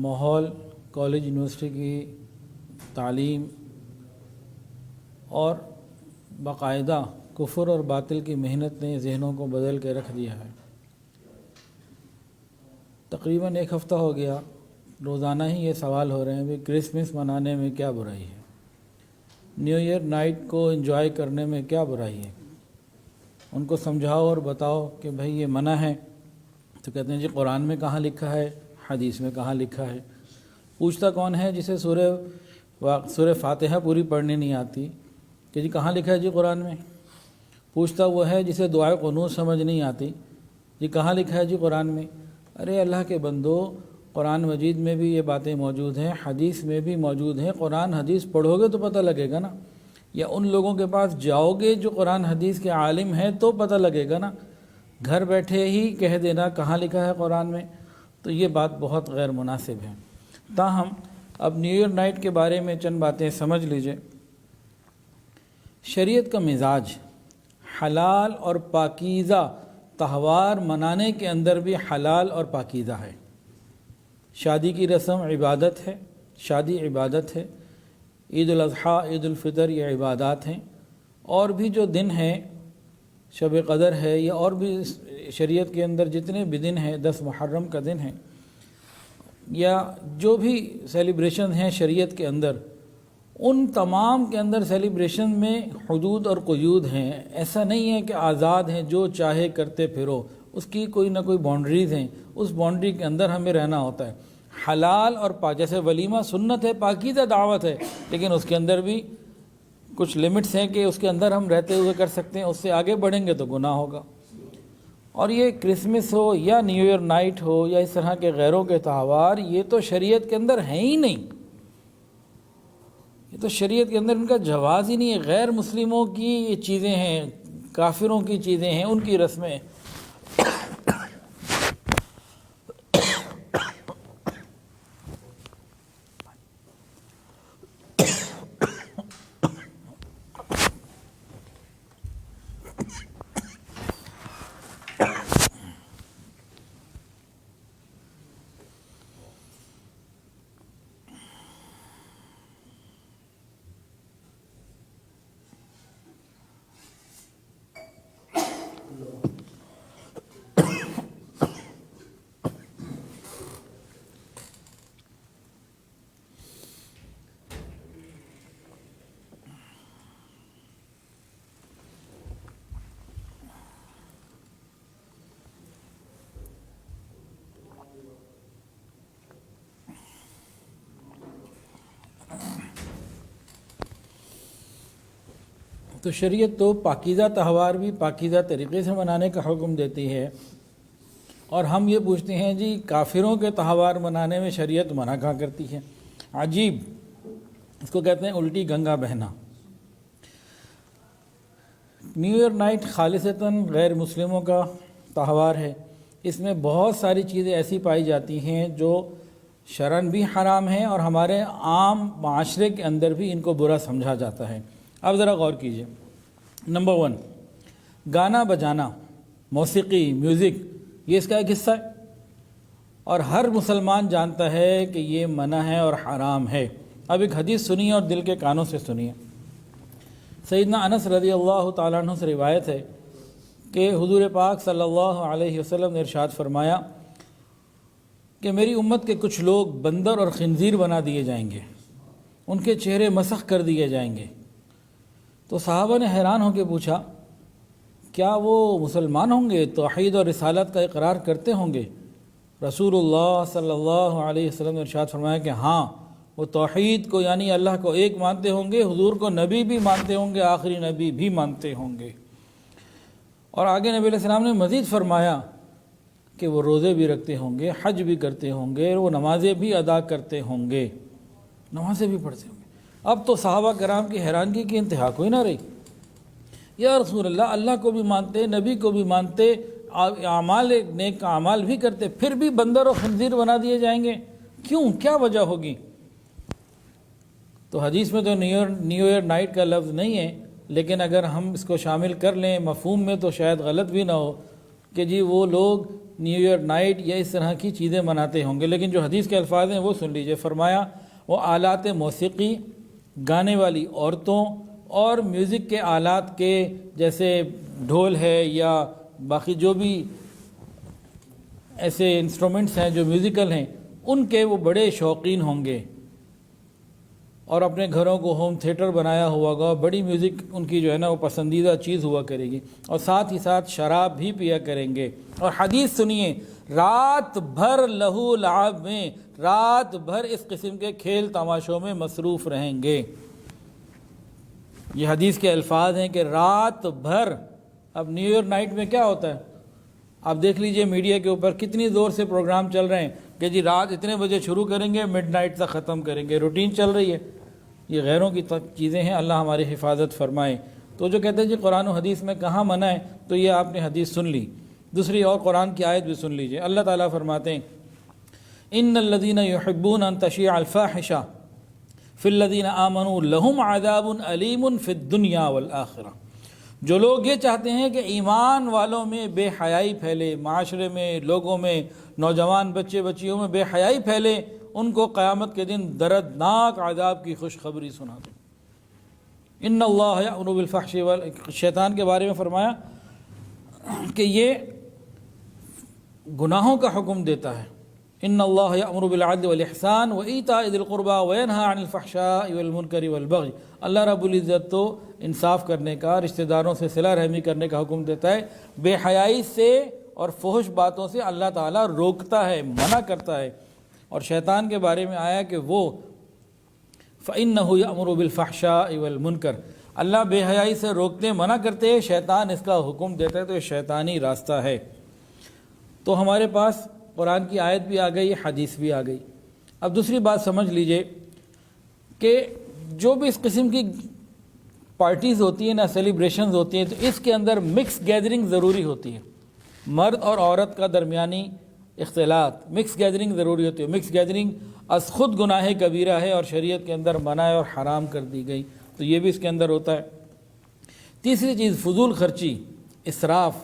ماحول، college university کی تعلیم اور باقاعدہ کفر اور باطل کی محنت نے ذہنوں کو بدل کے رکھ دیا ہے۔ تقریباً ایک ہفتہ ہو گیا روزانہ ہی یہ سوال ہو رہے ہیں کہ کرسمس منانے میں کیا برائی ہے، نیو ایئر نائٹ کو انجوائے کرنے میں کیا برائی ہے۔ ان کو سمجھاؤ اور بتاؤ کہ بھئی یہ منع ہے، تو کہتے ہیں جی قرآن میں کہاں لکھا ہے، حدیث میں کہاں لکھا ہے۔ پوچھتا کون ہے جسے سورہ فاتحہ پوری پڑھنی نہیں آتی کہ جی کہاں لکھا ہے جی قرآن میں۔ پوچھتا وہ ہے جسے دعائے قنوت سمجھ نہیں آتی، جی کہاں لکھا ہے جی قرآن میں۔ ارے اللہ کے بندو، قرآن مجید میں بھی یہ باتیں موجود ہیں، حدیث میں بھی موجود ہیں۔ قرآن حدیث پڑھو گے تو پتہ لگے گا نا، یا ان لوگوں کے پاس جاؤ گے جو قرآن حدیث کے عالم ہیں تو پتہ لگے گا نا۔ گھر بیٹھے ہی کہہ دینا کہاں لکھا ہے قرآن میں، تو یہ بات بہت غیر مناسب ہے۔ تاہم اب نیو ایئر نائٹ کے بارے میں چند باتیں سمجھ لیجئے۔ شریعت کا مزاج حلال اور پاکیزہ تہوار منانے کے اندر بھی حلال اور پاکیزہ ہے۔ شادی کی رسم عبادت ہے، شادی عبادت ہے، عید الاضحیٰ، عید الفطر یہ عبادات ہیں، اور بھی جو دن ہیں، شب قدر ہے، یا اور بھی شریعت کے اندر جتنے بھی دن ہیں، 10 محرم کا دن ہے، یا جو بھی سیلیبریشن ہیں شریعت کے اندر، ان تمام کے اندر سیلیبریشن میں حدود اور قیود ہیں۔ ایسا نہیں ہے کہ آزاد ہیں جو چاہے کرتے پھرو، اس کی کوئی نہ کوئی باؤنڈریز ہیں، اس باؤنڈری کے اندر ہمیں رہنا ہوتا ہے۔ حلال اور جیسے ولیمہ سنت ہے، پاکیزہ دعوت ہے، لیکن اس کے اندر بھی کچھ لیمٹس ہیں کہ اس کے اندر ہم رہتے ہوئے کر سکتے ہیں، اس سے آگے بڑھیں گے تو گناہ ہوگا۔ اور یہ کرسمس ہو یا نیو ایئر نائٹ ہو یا اس طرح کے غیروں کے تہوار، یہ تو شریعت کے اندر ہیں ہی نہیں، یہ تو شریعت کے اندر ان کا جواز ہی نہیں ہے۔ غیر مسلموں کی یہ چیزیں ہیں، کافروں کی چیزیں ہیں، ان کی رسمیں۔ تو شریعت تو پاکیزہ تہوار بھی پاکیزہ طریقے سے منانے کا حکم دیتی ہے، اور ہم یہ پوچھتے ہیں جی کافروں کے تہوار منانے میں شریعت منع کہاں کرتی ہے۔ عجیب، اس کو کہتے ہیں الٹی گنگا بہنا۔ نیو ایئر نائٹ خالصتاً غیر مسلموں کا تہوار ہے، اس میں بہت ساری چیزیں ایسی پائی جاتی ہیں جو شرعاً بھی حرام ہیں، اور ہمارے عام معاشرے کے اندر بھی ان کو برا سمجھا جاتا ہے۔ اب ذرا غور کیجئے۔ نمبر 1، گانا بجانا، موسیقی، میوزک، یہ اس کا ایک حصہ ہے، اور ہر مسلمان جانتا ہے کہ یہ منع ہے اور حرام ہے۔ اب ایک حدیث سنیے اور دل کے کانوں سے سنیے۔ سیدنا انس رضی اللہ تعالیٰ عنہ سے روایت ہے کہ حضور پاک صلی اللہ علیہ وسلم نے ارشاد فرمایا کہ میری امت کے کچھ لوگ بندر اور خنزیر بنا دیے جائیں گے، ان کے چہرے مسخ کر دیے جائیں گے۔ تو صحابہ نے حیران ہو کے پوچھا کیا وہ مسلمان ہوں گے، توحید اور رسالت کا اقرار کرتے ہوں گے؟ رسول اللہ صلی اللہ علیہ وسلم نے ارشاد فرمایا کہ ہاں، وہ توحید کو یعنی اللہ کو ایک مانتے ہوں گے، حضور کو نبی بھی مانتے ہوں گے، آخری نبی بھی مانتے ہوں گے۔ اور آگے نبی علیہ السلام نے مزید فرمایا کہ وہ روزے بھی رکھتے ہوں گے، حج بھی کرتے ہوں گے، وہ نمازیں بھی ادا کرتے ہوں گے، نمازیں بھی پڑھتے ہوں گے۔ اب تو صحابہ کرام کی حیرانگی کی انتہا کوئی نہ رہی۔ یا رسول اللہ، اللہ کو بھی مانتے، نبی کو بھی مانتے، اعمال نیک اعمال بھی کرتے، پھر بھی بندر و خنزیر بنا دیے جائیں گے، کیوں؟ کیا وجہ ہوگی؟ تو حدیث میں تو نیو ایئر نائٹ کا لفظ نہیں ہے، لیکن اگر ہم اس کو شامل کر لیں مفہوم میں تو شاید غلط بھی نہ ہو۔ کہ جی وہ لوگ نیو ایئر نائٹ یا اس طرح کی چیزیں مناتے ہوں گے، لیکن جو حدیث کے الفاظ ہیں وہ سن لیجئے۔ فرمایا وہ آلات موسیقی، گانے والی عورتوں اور میوزک کے آلات کے جیسے ڈھول ہے یا باقی جو بھی ایسے انسٹرومنٹس ہیں جو میوزیکل ہیں، ان کے وہ بڑے شوقین ہوں گے، اور اپنے گھروں کو ہوم تھیٹر بنایا ہوا ہوگا، بڑی میوزک ان کی جو ہے نا وہ پسندیدہ چیز ہوا کرے گی، اور ساتھ ہی ساتھ شراب بھی پیا کریں گے۔ اور حدیث سنیے، رات بھر لہو لعب میں، رات بھر اس قسم کے کھیل تماشوں میں مصروف رہیں گے۔ یہ حدیث کے الفاظ ہیں کہ رات بھر۔ اب نیو ایئر نائٹ میں کیا ہوتا ہے؟ آپ دیکھ لیجئے میڈیا کے اوپر کتنی زور سے پروگرام چل رہے ہیں کہ جی رات اتنے بجے شروع کریں گے، مڈ نائٹ تک ختم کریں گے، روٹین چل رہی ہے۔ یہ غیروں کی چیزیں ہیں، اللہ ہماری حفاظت فرمائے۔ تو جو کہتے ہیں جی قرآن و حدیث میں کہاں منع ہے، تو یہ آپ نے حدیث سن لی۔ دوسری اور قرآن کی آیت بھی سن لیجئے، اللہ تعالیٰ فرماتے ہیں ان الذین یحبون ان تشیع الفاحشہ فی الذین آمنوا لہم عذاب علیم فی الدنیا والآخرہ۔ جو لوگ یہ چاہتے ہیں کہ ایمان والوں میں بے حیائی پھیلے، معاشرے میں، لوگوں میں، نوجوان بچے بچیوں میں بے حیائی پھیلے، ان کو قیامت کے دن دردناک عذاب کی خوشخبری سنا دو۔ ان اللہ یأمر بالفحش شیطان کے بارے میں فرمایا کہ یہ گناہوں کا حکم دیتا ہے۔ ان اللہ یأمر بالعدل والاحسان وایتاء ذی القربى وینہی عن الفحشاء والمنکر والبغی۔ اللہ رب العزت تو انصاف کرنے کا، رشتہ داروں سے صلہ رحمی کرنے کا حکم دیتا ہے، بے حیائی سے اور فحش باتوں سے اللہ تعالیٰ روکتا ہے، منع کرتا ہے۔ اور شیطان کے بارے میں آیا کہ وہ فَإِنَّهُ يَأْمُرُ بِالْفَحْشَاءِ وَالْمُنکر، اللہ بے حیائی سے روکتے منع کرتے، شیطان اس کا حکم دیتا ہے، تو یہ شیطانی راستہ ہے۔ تو ہمارے پاس قرآن کی آیت بھی آ گئی، حدیث بھی آ گئی۔ اب دوسری بات سمجھ لیجئے کہ جو بھی اس قسم کی پارٹیز ہوتی ہیں نا، سیلیبریشنز ہوتی ہیں، تو اس کے اندر مکس گیدرنگ ضروری ہوتی ہے، مرد اور عورت کا درمیانی اختلاط، مکس گیدرنگ ضروری ہوتی ہے۔ مکس گیدرنگ از خود گناہ کبیرہ ہے اور شریعت کے اندر منع اور حرام کر دی گئی، تو یہ بھی اس کے اندر ہوتا ہے۔ تیسری چیز فضول خرچی، اسراف،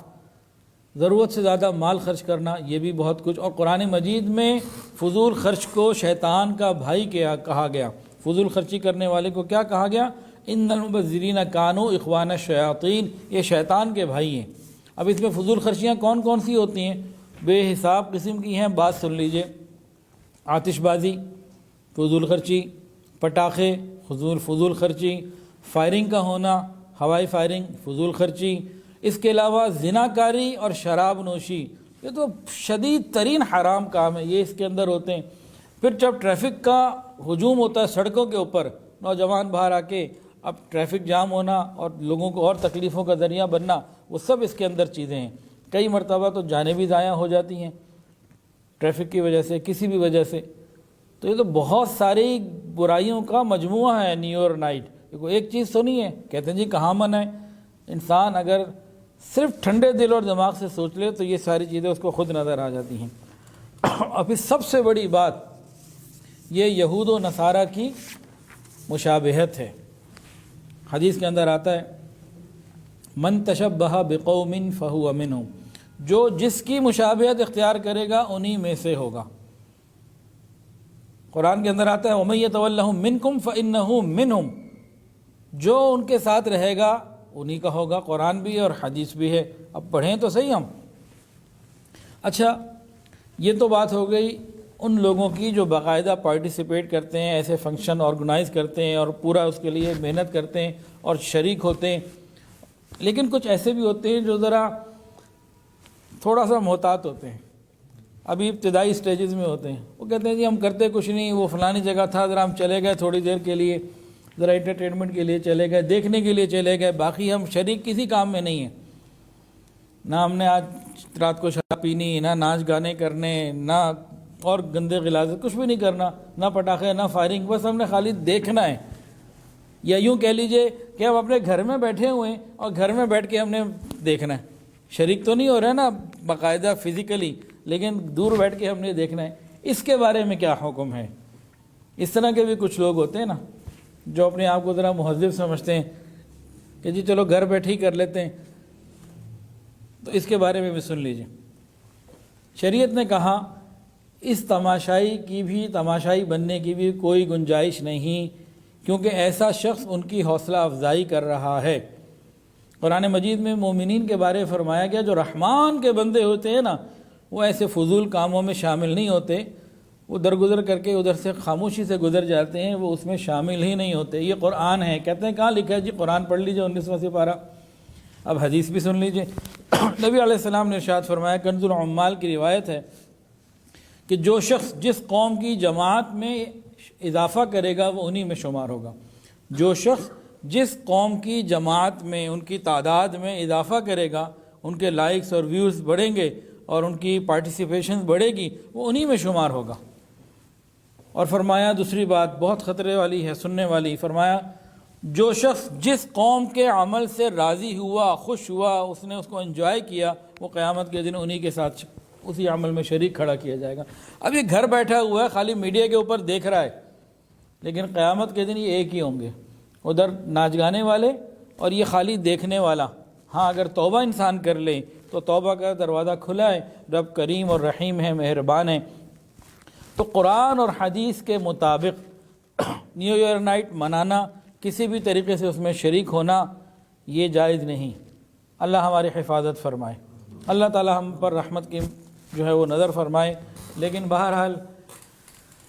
ضرورت سے زیادہ مال خرچ کرنا، یہ بھی بہت کچھ۔ اور قرآن مجید میں فضول خرچ کو شیطان کا بھائی کہا گیا، فضول خرچی کرنے والے کو کیا کہا گیا؟ ان المبذرین کانوا اخوان الشیاطین، یہ شیطان کے بھائی ہیں۔ اب اس میں فضول خرچیاں کون کون سی ہوتی ہیں؟ بے حساب قسم کی ہیں، بات سن لیجئے۔ آتش بازی فضول خرچی، پٹاخے فضول خرچی، فائرنگ کا ہونا، ہوائی فائرنگ فضول خرچی، اس کے علاوہ زناکاری اور شراب نوشی، یہ تو شدید ترین حرام کام ہے، یہ اس کے اندر ہوتے ہیں۔ پھر جب ٹریفک کا ہجوم ہوتا ہے سڑکوں کے اوپر، نوجوان باہر آ کے اب ٹریفک جام ہونا اور لوگوں کو اور تکلیفوں کا ذریعہ بننا، وہ سب اس کے اندر چیزیں ہیں۔ کئی مرتبہ تو جانیں بھی ضائع ہو جاتی ہیں ٹریفک کی وجہ سے، کسی بھی وجہ سے۔ تو یہ تو بہت ساری برائیوں کا مجموعہ ہے نیو ایئر نائٹ۔ ایک چیز تو نہیں ہے، کہتے ہیں جی کہاں منع ہے۔ انسان اگر صرف ٹھنڈے دل اور دماغ سے سوچ لے تو یہ ساری چیزیں اس کو خود نظر آ جاتی ہیں۔ اور پھر سب سے بڑی بات یہ یہود و نصارہ کی مشابہت ہے۔ حدیث کے اندر آتا ہے من تشبہ بقوم فہو منہم، جو جس کی مشابہت اختیار کرے گا انہی میں سے ہوگا۔ قرآن کے اندر آتا ہے وَمَن يَتَوَلَّهُم مِّنكُمْ فَإِنَّهُ مِنْهُمْ، جو ان کے ساتھ رہے گا انہی کا ہوگا۔ قرآن بھی ہے اور حدیث بھی ہے، اب پڑھیں تو صحیح ہم۔ اچھا، یہ تو بات ہو گئی ان لوگوں کی جو باقاعدہ پارٹیسپیٹ کرتے ہیں، ایسے فنکشن آرگنائز کرتے ہیں اور پورا اس کے لیے محنت کرتے ہیں اور شریک ہوتے ہیں۔ لیکن کچھ ایسے بھی ہوتے ہیں جو ذرا تھوڑا سا محتاط ہوتے ہیں، ابھی ابتدائی سٹیجز میں ہوتے ہیں۔ وہ کہتے ہیں جی ہم کرتے کچھ نہیں، وہ فلانی جگہ تھا، ذرا ہم چلے گئے تھوڑی دیر کے لیے، ذرا انٹرٹینمنٹ کے لیے چلے گئے، دیکھنے کے لیے چلے گئے، باقی ہم شریک کسی کام میں نہیں ہیں۔ نہ ہم نے آج رات کو شراب پینی، نہ ناچ گانے کرنے، نہ اور گندے غلاظت، کچھ بھی نہیں کرنا، نہ پٹاخے، نہ فائرنگ، بس ہم نے خالی دیکھنا ہے۔ یا یوں کہہ لیجئے کہ ہم اپنے گھر میں بیٹھے ہوئے ہیں اور گھر میں بیٹھ کے ہم نے دیکھنا ہے، شریک تو نہیں ہو رہا ہے نا باقاعدہ فزیکلی، لیکن دور بیٹھ کے ہم نے دیکھنا ہے۔ اس کے بارے میں کیا حکم ہے؟ اس طرح کے بھی کچھ لوگ ہوتے ہیں نا جو اپنے آپ کو ذرا مہذب سمجھتے ہیں کہ جی چلو گھر بیٹھے ہی کر لیتے ہیں۔ تو اس کے بارے میں بھی سن لیجئے۔ شریعت نے کہا اس تماشائی کی بھی، تماشائی بننے کی بھی کوئی گنجائش نہیں، کیونکہ ایسا شخص ان کی حوصلہ افزائی کر رہا ہے۔ قرآن مجید میں مومنین کے بارے میں فرمایا گیا جو رحمان کے بندے ہوتے ہیں نا، وہ ایسے فضول کاموں میں شامل نہیں ہوتے، وہ درگزر کر کے ادھر سے خاموشی سے گزر جاتے ہیں، وہ اس میں شامل ہی نہیں ہوتے۔ یہ قرآن ہے، کہتے ہیں کہاں لکھا ہے جی؟ قرآن پڑھ لیجئے 19واں سپارہ۔ اب حدیث بھی سن لیجئے۔ نبی علیہ السلام نے ارشاد فرمایا، کنز العمال کی روایت ہے کہ جو شخص جس قوم کی جماعت میں اضافہ کرے گا وہ انہی میں شمار ہوگا۔ جو شخص جس قوم کی جماعت میں، ان کی تعداد میں اضافہ کرے گا، ان کے لائکس اور ویوز بڑھیں گے اور ان کی پارٹیسپیشن بڑھے گی، وہ انہی میں شمار ہوگا۔ اور فرمایا دوسری بات بہت خطرے والی ہے، سننے والی، فرمایا جو شخص جس قوم کے عمل سے راضی ہوا، خوش ہوا، اس نے اس کو انجوائے کیا، وہ قیامت کے دن انہی کے ساتھ اسی عمل میں شریک کھڑا کیا جائے گا۔ اب یہ گھر بیٹھا ہوا ہے، خالی میڈیا کے اوپر دیکھ رہا ہے، لیکن قیامت کے دن یہ ایک ہی ہوں گے، ادھر ناچ گانے والے اور یہ خالی دیکھنے والا۔ ہاں اگر توبہ انسان کر لے تو توبہ کا دروازہ کھلا ہے، رب کریم اور رحیم ہے، مہربان ہے۔ تو قرآن اور حدیث کے مطابق نیو ایئر نائٹ منانا، کسی بھی طریقے سے اس میں شریک ہونا، یہ جائز نہیں۔ اللہ ہماری حفاظت فرمائے، اللہ تعالی ہم پر رحمت کی جو ہے وہ نظر فرمائے۔ لیکن بہرحال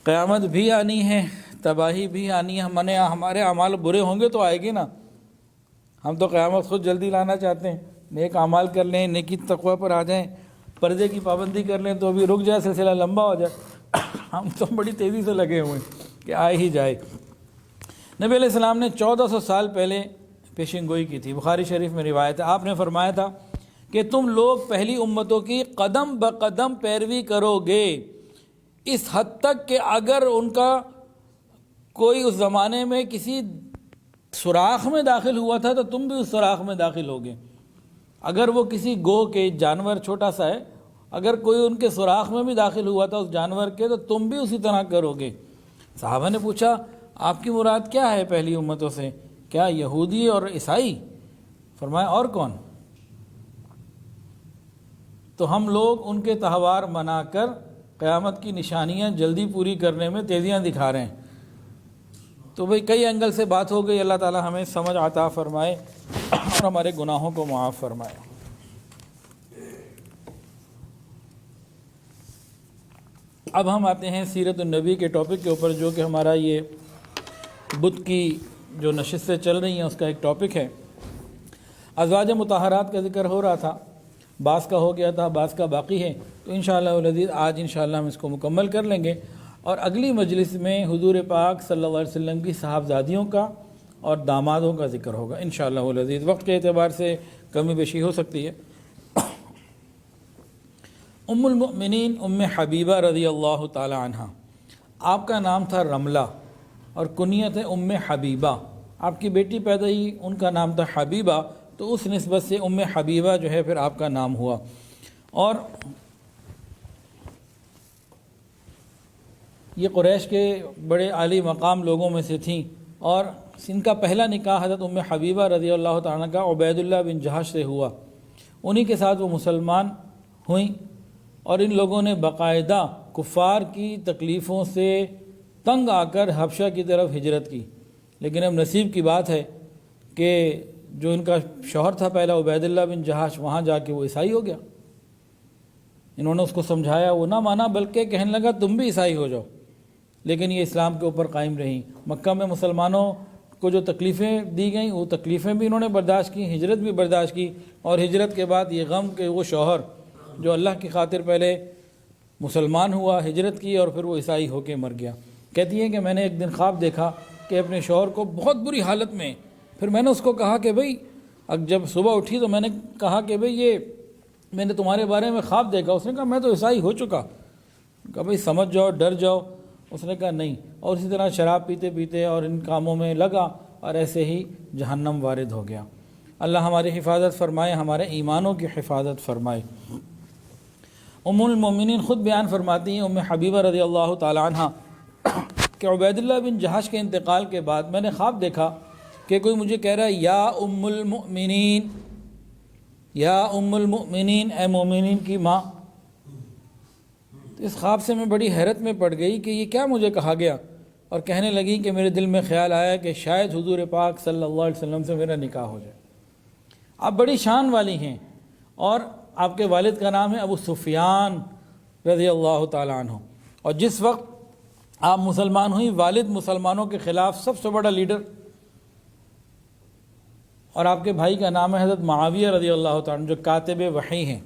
قیامت بھی آنی ہے، تباہی بھی آنی ہے، ہمارے اعمال برے ہوں گے تو آئے گی نا۔ ہم تو قیامت خود جلدی لانا چاہتے ہیں، نیک اعمال کر لیں، نیکی تقوی پر آ جائیں، پردے کی پابندی کر لیں تو ابھی رک جائے، سلسلہ لمبا ہو جائے۔ ہم تو بڑی تیزی سے لگے ہوئے ہیں کہ آئے ہی جائے۔ نبی علیہ السلام نے 1400 سال پہلے پیشن گوئی کی تھی، بخاری شریف میں روایت ہے۔ آپ نے فرمایا تھا کہ تم لوگ پہلی امتوں کی قدم بقدم پیروی کرو گے، اس حد تک کہ اگر ان کا کوئی اس زمانے میں کسی سوراخ میں داخل ہوا تھا تو تم بھی اس سوراخ میں داخل ہوگے۔ اگر وہ کسی گو کے، جانور چھوٹا سا ہے، اگر کوئی ان کے سوراخ میں بھی داخل ہوا تھا اس جانور کے، تو تم بھی اسی طرح کرو گے۔ صحابہ نے پوچھا آپ کی مراد کیا ہے پہلی امتوں سے؟ کیا یہودی اور عیسائی؟ فرمایا اور کون؟ تو ہم لوگ ان کے تہوار منا کر قیامت کی نشانیاں جلدی پوری کرنے میں تیزیاں دکھا رہے ہیں۔ تو بھئی کئی اینگل سے بات ہو گئی، اللہ تعالی ہمیں سمجھ عطا فرمائے اور ہمارے گناہوں کو معاف فرمائے۔ اب ہم آتے ہیں سیرت النبی کے ٹاپک کے اوپر، جو کہ ہمارا یہ بدھ کی جو نشستیں چل رہی ہیں اس کا ایک ٹاپک ہے۔ ازواج مطہرات کا ذکر ہو رہا تھا، بعض کا ہو گیا تھا، بعض کا باقی ہے، تو انشاءاللہ العزیز آج انشاءاللہ ہم اس کو مکمل کر لیں گے، اور اگلی مجلس میں حضور پاک صلی اللہ علیہ وسلم کی صحابزادیوں کا اور دامادوں کا ذکر ہوگا انشاءاللہ العزیز۔ وقت کے اعتبار سے کمی بیشی ہو سکتی ہے۔ ام المؤمنین ام حبیبہ رضی اللہ تعالی عنہ، آپ کا نام تھا رملہ اور کنیت ہے ام حبیبہ۔ آپ کی بیٹی پیدا ہوئی، ان کا نام تھا حبیبہ، تو اس نسبت سے ام حبیبہ جو ہے پھر آپ کا نام ہوا۔ اور یہ قریش کے بڑے عالی مقام لوگوں میں سے تھیں، اور ان کا پہلا نکاح حضرت ام حبیبہ رضی اللہ تعالیٰ عنہ کا عبید اللہ بن جہش سے ہوا۔ انہی کے ساتھ وہ مسلمان ہوئیں، اور ان لوگوں نے باقاعدہ کفار کی تکلیفوں سے تنگ آ کر حبشہ کی طرف ہجرت کی۔ لیکن اب نصیب کی بات ہے کہ جو ان کا شوہر تھا پہلا عبید اللہ بن جہش، وہاں جا کے وہ عیسائی ہو گیا۔ انہوں نے اس کو سمجھایا، وہ نہ مانا، بلکہ کہنے لگا تم بھی عیسائی ہو جاؤ، لیکن یہ اسلام کے اوپر قائم رہیں۔ مکہ میں مسلمانوں کو جو تکلیفیں دی گئیں وہ تکلیفیں بھی انہوں نے برداشت کی، ہجرت بھی برداشت کی، اور ہجرت کے بعد یہ غم کہ وہ شوہر جو اللہ کی خاطر پہلے مسلمان ہوا، ہجرت کی، اور پھر وہ عیسائی ہو کے مر گیا۔ کہتی ہیں کہ میں نے ایک دن خواب دیکھا کہ اپنے شوہر کو بہت بری حالت میں، پھر میں نے اس کو کہا کہ بھئی، جب صبح اٹھی تو میں نے کہا کہ بھئی یہ میں نے تمہارے بارے میں خواب دیکھا۔ اس نے کہا میں تو عیسائی ہو چکا۔ کہا بھئی سمجھ جاؤ، ڈر جاؤ۔ اس نے کہا نہیں، اور اسی طرح شراب پیتے پیتے اور ان کاموں میں لگا، اور ایسے ہی جہنم وارد ہو گیا۔ اللہ ہماری حفاظت فرمائے، ہمارے ایمانوں کی حفاظت فرمائے۔ ام المومنین خود بیان فرماتی ہیں، ام حبیبہ رضی اللہ تعالی عنہ، کہ عبید اللہ بن جہش کے انتقال کے بعد میں نے خواب دیکھا کہ کوئی مجھے کہہ رہا ہے یا ام المؤمنین، یا ام المؤمنین، اے مومنین کی ماں۔ تو اس خواب سے میں بڑی حیرت میں پڑ گئی کہ یہ کیا مجھے کہا گیا، اور کہنے لگی کہ میرے دل میں خیال آیا کہ شاید حضور پاک صلی اللہ علیہ وسلم سے میرا نکاح ہو جائے۔ آپ بڑی شان والی ہیں، اور آپ کے والد کا نام ہے ابو سفیان رضی اللہ تعالیٰ عنہ، اور جس وقت آپ مسلمان ہوئی، والد مسلمانوں کے خلاف سب سے بڑا لیڈر، اور آپ کے بھائی کا نام ہے حضرت معاویہ رضی اللہ تعالیٰ عنہ جو کاتب وحی ہیں۔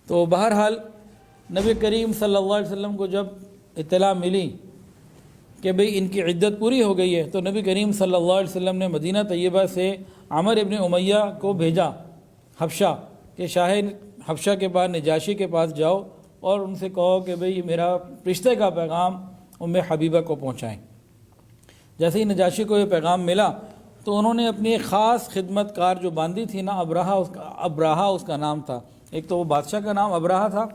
تو بہرحال نبی کریم صلی اللہ علیہ وسلم کو جب اطلاع ملی کہ بھئی ان کی عدت پوری ہو گئی ہے، تو نبی کریم صلی اللہ علیہ وسلم نے مدینہ طیبہ سے عامر ابن امیہ کو بھیجا حبشہ، کہ شاہ حبشہ کے پاس نجاشی کے پاس جاؤ اور ان سے کہو کہ بھئی میرا رشتے کا پیغام ام حبیبہ کو پہنچائیں۔ جیسے ہی نجاشی کو یہ پیغام ملا تو انہوں نے اپنی ایک خاص خدمت کار جو باندی تھی نا، ابراہا اس کا نام تھا، ایک تو وہ بادشاہ کا نام ابراہا تھا،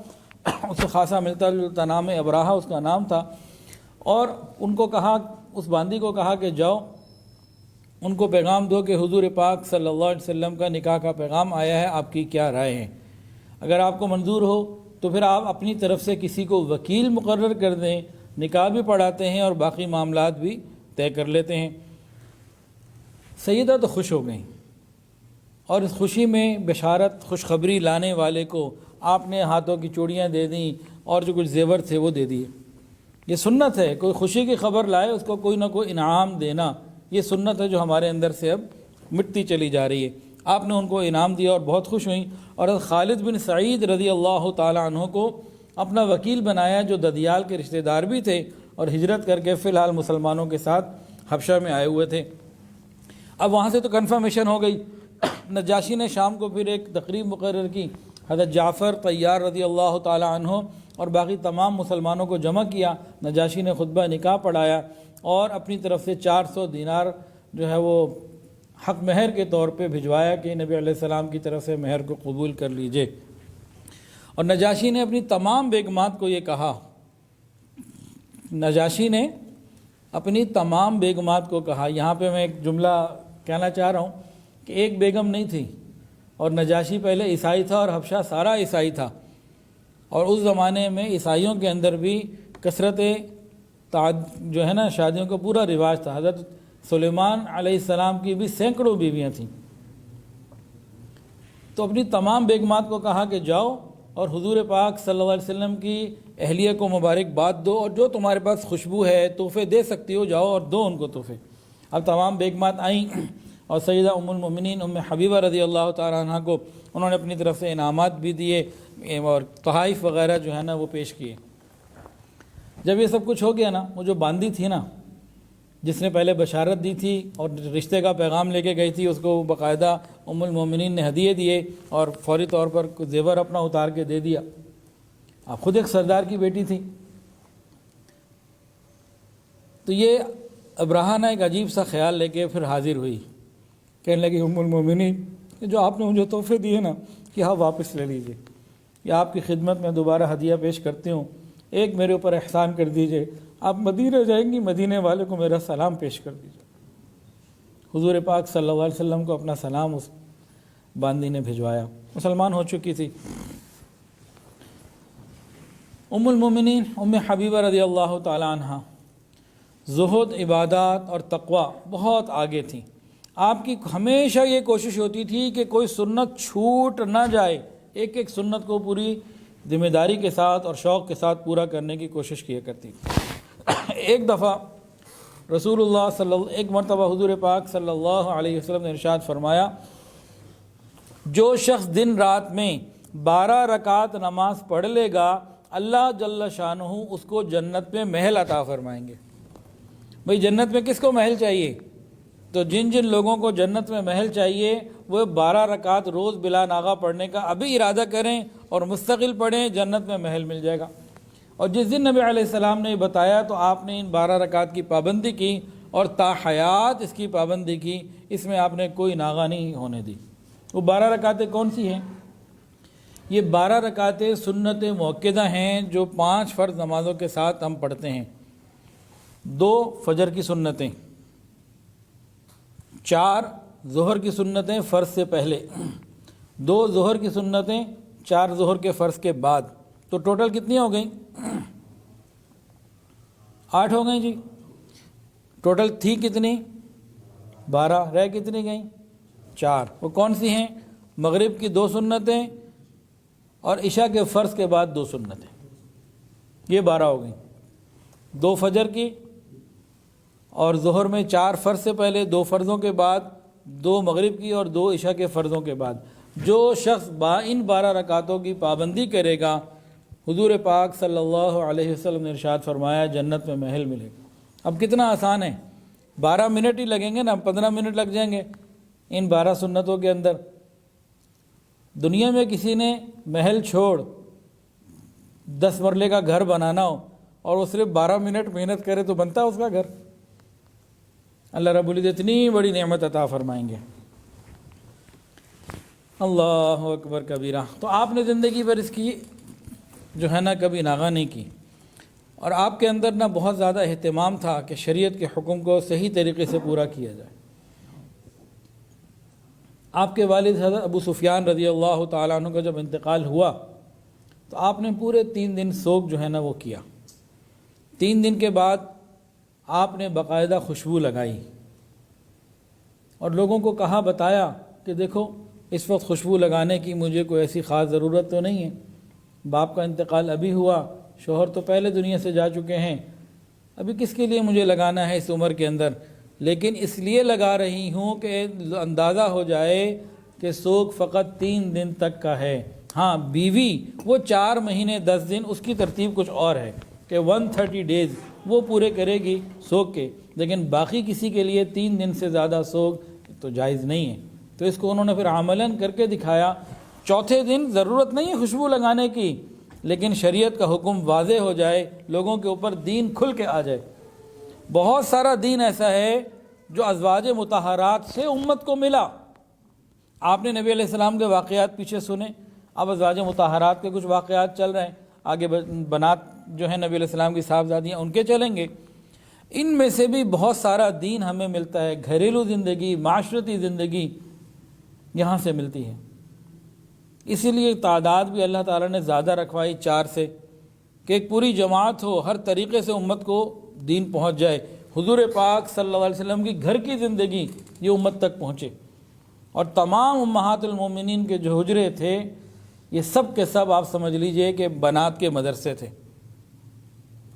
اس سے خاصا ملتا جلتا نام ہے، ابراہا اس کا نام تھا، اور ان کو کہا، اس باندی کو کہا کہ جاؤ ان کو پیغام دو کہ حضور پاک صلی اللہ علیہ وسلم کا نکاح کا پیغام آیا ہے، آپ کی کیا رائے ہے؟ اگر آپ کو منظور ہو تو پھر آپ اپنی طرف سے کسی کو وکیل مقرر کر دیں، نکاح بھی پڑھاتے ہیں اور باقی معاملات بھی طے کر لیتے ہیں۔ سیدہ تو خوش ہو گئیں، اور اس خوشی میں بشارت خوشخبری لانے والے کو آپ نے ہاتھوں کی چوڑیاں دے دیں اور جو کچھ زیور تھے وہ دے دیے۔ یہ سنت ہے، کوئی خوشی کی خبر لائے اس کو کوئی نہ کوئی انعام دینا، یہ سنت ہے جو ہمارے اندر سے اب مٹتی چلی جا رہی ہے۔ آپ نے ان کو انعام دیا اور بہت خوش ہوئیں، اور خالد بن سعید رضی اللہ تعالیٰ عنہ کو اپنا وکیل بنایا، جو ددیال کے رشتہ دار بھی تھے اور ہجرت کر کے فی الحال مسلمانوں کے ساتھ حبشہ میں آئے ہوئے تھے۔ اب وہاں سے تو کنفرمیشن ہو گئی۔ نجاشی نے شام کو پھر ایک تقریب مقرر کی، حضرت جعفر طیار رضی اللہ تعالیٰ عنہ اور باقی تمام مسلمانوں کو جمع کیا۔ نجاشی نے خطبہ نکاح پڑھایا اور اپنی طرف سے 400 دینار جو ہے وہ حق مہر کے طور پہ بھجوایا کہ نبی علیہ السلام کی طرف سے مہر کو قبول کر لیجئے۔ اور نجاشی نے اپنی تمام بیگمات کو یہ کہا، نجاشی نے اپنی تمام بیگمات کو کہا، یہاں پہ میں ایک جملہ کہنا چاہ رہا ہوں کہ ایک بیگم نہیں تھی، اور نجاشی پہلے عیسائی تھا اور حبشہ سارا عیسائی تھا، اور اس زمانے میں عیسائیوں کے اندر بھی کثرت جو ہے نا شادیوں کا پورا رواج تھا۔ حضرت سلیمان علیہ السلام کی بھی سینکڑوں بیویاں تھیں۔ تو اپنی تمام بیگمات کو کہا کہ جاؤ اور حضور پاک صلی اللہ علیہ وسلم کی اہلیہ کو مبارکباد دو، اور جو تمہارے پاس خوشبو ہے تحفے دے سکتی ہو جاؤ اور دو ان کو تحفے۔ اب تمام بیگمات آئیں اور سیدہ ام المؤمنین ام حبیبہ رضی اللہ تعالیٰ عنہ کو انہوں نے اپنی طرف سے انعامات بھی دیے اور تحائف وغیرہ جو ہے نا وہ پیش کیے۔ جب یہ سب کچھ ہو گیا نا، وہ جو باندی تھی نا جس نے پہلے بشارت دی تھی اور رشتے کا پیغام لے کے گئی تھی، اس کو باقاعدہ ام المؤمنین نے ہدیے دیے اور فوری طور پر زیور اپنا اتار کے دے دیا۔ آپ خود ایک سردار کی بیٹی تھی۔ تو یہ ابراہا نے ایک عجیب سا خیال لے کے پھر حاضر ہوئی، کہنے لگی ام المؤمنین کہ جو آپ نے مجھے تحفے دیے نا کہ آپ واپس لے لیجئے، یا آپ کی خدمت میں دوبارہ ہدیہ پیش کرتی ہوں، ایک میرے اوپر احسان کر دیجئے، آپ مدینہ جائیں گی، مدینے والے کو میرا سلام پیش کر دیجئے۔ حضور پاک صلی اللہ علیہ وسلم کو اپنا سلام اس باندی نے بھجوایا، مسلمان ہو چکی تھی۔ ام المؤمنین ام حبیبہ رضی اللہ تعالی عنہ زہد، عبادات اور تقوی بہت آگے تھیں۔ آپ کی ہمیشہ یہ کوشش ہوتی تھی کہ کوئی سنت چھوٹ نہ جائے، ایک ایک سنت کو پوری ذمہ داری کے ساتھ اور شوق کے ساتھ پورا کرنے کی کوشش کیا کرتی۔ ایک دفعہ رسول اللہ ایک مرتبہ حضور پاک صلی اللہ علیہ وسلم نے ارشاد فرمایا، جو شخص دن رات میں 12 رکعت نماز پڑھ لے گا، اللہ جل شانہ اس کو جنت میں محل عطا فرمائیں گے۔ بھئی جنت میں کس کو محل چاہیے؟ تو جن جن لوگوں کو جنت میں محل چاہیے وہ 12 رکعت روز بلا ناغہ پڑھنے کا ابھی ارادہ کریں اور مستقل پڑھیں، جنت میں محل مل جائے گا۔ اور جس دن نبی علیہ السلام نے بتایا تو آپ نے ان 12 رکعت کی پابندی کی اور تا حیات اس کی پابندی کی، اس میں آپ نے کوئی ناغہ نہیں ہونے دی۔ وہ 12 رکعتیں کون سی ہیں؟ یہ 12 رکعتیں سنت مؤکدہ ہیں جو 5 فرض نمازوں کے ساتھ ہم پڑھتے ہیں۔ 2 فجر کی سنتیں، 4 ظہر کی سنتیں فرض سے پہلے، 2 ظہر کی سنتیں 4 ظہر کے فرض کے بعد، تو ٹوٹل کتنی ہو گئیں؟ 8 ہو گئیں جی۔ ٹوٹل تھی کتنی؟ 12، رہ کتنی گئیں؟ 4۔ وہ کون سی ہیں؟ مغرب کی 2 سنتیں اور عشاء کے فرض کے بعد 2 سنتیں، یہ 12 ہو گئیں۔ 2 فجر کی اور ظہر میں 4 فرض سے پہلے، 2 فرضوں کے بعد، 2 مغرب کی اور 2 عشاء کے فرضوں کے بعد۔ جو شخص ان 12 رکعتوں کی پابندی کرے گا، حضور پاک صلی اللہ علیہ وسلم نے ارشاد فرمایا جنت میں محل ملے گا۔ اب کتنا آسان ہے، 12 منٹ ہی لگیں گے نا، 15 منٹ لگ جائیں گے ان 12 سنتوں کے اندر۔ دنیا میں کسی نے محل چھوڑ 10 مرلے کا گھر بنانا ہو اور وہ صرف 12 منٹ محنت کرے تو بنتا ہے اس کا گھر؟ اللہ رب العزت اتنی بڑی نعمت عطا فرمائیں گے۔ اللہ اکبر کبیرہ۔ تو آپ نے زندگی پر اس کی جو ہے نا کبھی ناغہ نہیں کی، اور آپ کے اندر نا بہت زیادہ اہتمام تھا کہ شریعت کے حکم کو صحیح طریقے سے پورا کیا جائے۔ آپ کے والد حضرت ابو سفیان رضی اللہ تعالیٰ عنہ کا جب انتقال ہوا تو آپ نے پورے 3 دن سوگ جو ہے نا وہ کیا۔ 3 دن کے بعد آپ نے باقاعدہ خوشبو لگائی اور لوگوں کو کہا، بتایا کہ دیکھو اس وقت خوشبو لگانے کی مجھے کوئی ایسی خاص ضرورت تو نہیں ہے، باپ کا انتقال ابھی ہوا، شوہر تو پہلے دنیا سے جا چکے ہیں، ابھی کس کے لیے مجھے لگانا ہے اس عمر کے اندر، لیکن اس لیے لگا رہی ہوں کہ اندازہ ہو جائے کہ سوگ فقط 3 دن تک کا ہے۔ ہاں بیوی وہ 4 مہینے 10 دن، اس کی ترتیب کچھ اور ہے کہ 130 ڈیز وہ پورے کرے گی سوگ کے، لیکن باقی کسی کے لیے 3 دن سے زیادہ سوگ تو جائز نہیں ہے۔ تو اس کو انہوں نے پھر عملاً کر کے دکھایا۔ چوتھے دن ضرورت نہیں ہے خوشبو لگانے کی، لیکن شریعت کا حکم واضح ہو جائے، لوگوں کے اوپر دین کھل کے آ جائے۔ بہت سارا دین ایسا ہے جو ازواج مطہرات سے امت کو ملا۔ آپ نے نبی علیہ السلام کے واقعات پیچھے سنے، اب ازواج مطہرات کے کچھ واقعات چل رہے ہیں، آگے بنات جو ہیں نبی علیہ السلام کی صاحبزادیاں ان کے چلیں گے۔ ان میں سے بھی بہت سارا دین ہمیں ملتا ہے، گھریلو زندگی، معاشرتی زندگی یہاں سے ملتی ہے۔ اسی لیے تعداد بھی اللہ تعالیٰ نے زیادہ رکھوائی 4 سے، کہ ایک پوری جماعت ہو، ہر طریقے سے امت کو دین پہنچ جائے، حضور پاک صلی اللہ علیہ وسلم کی گھر کی زندگی یہ امت تک پہنچے۔ اور تمام امہات المومنین کے جو حجرے تھے یہ سب کے سب آپ سمجھ لیجئے کہ بنات کے مدرسے تھے،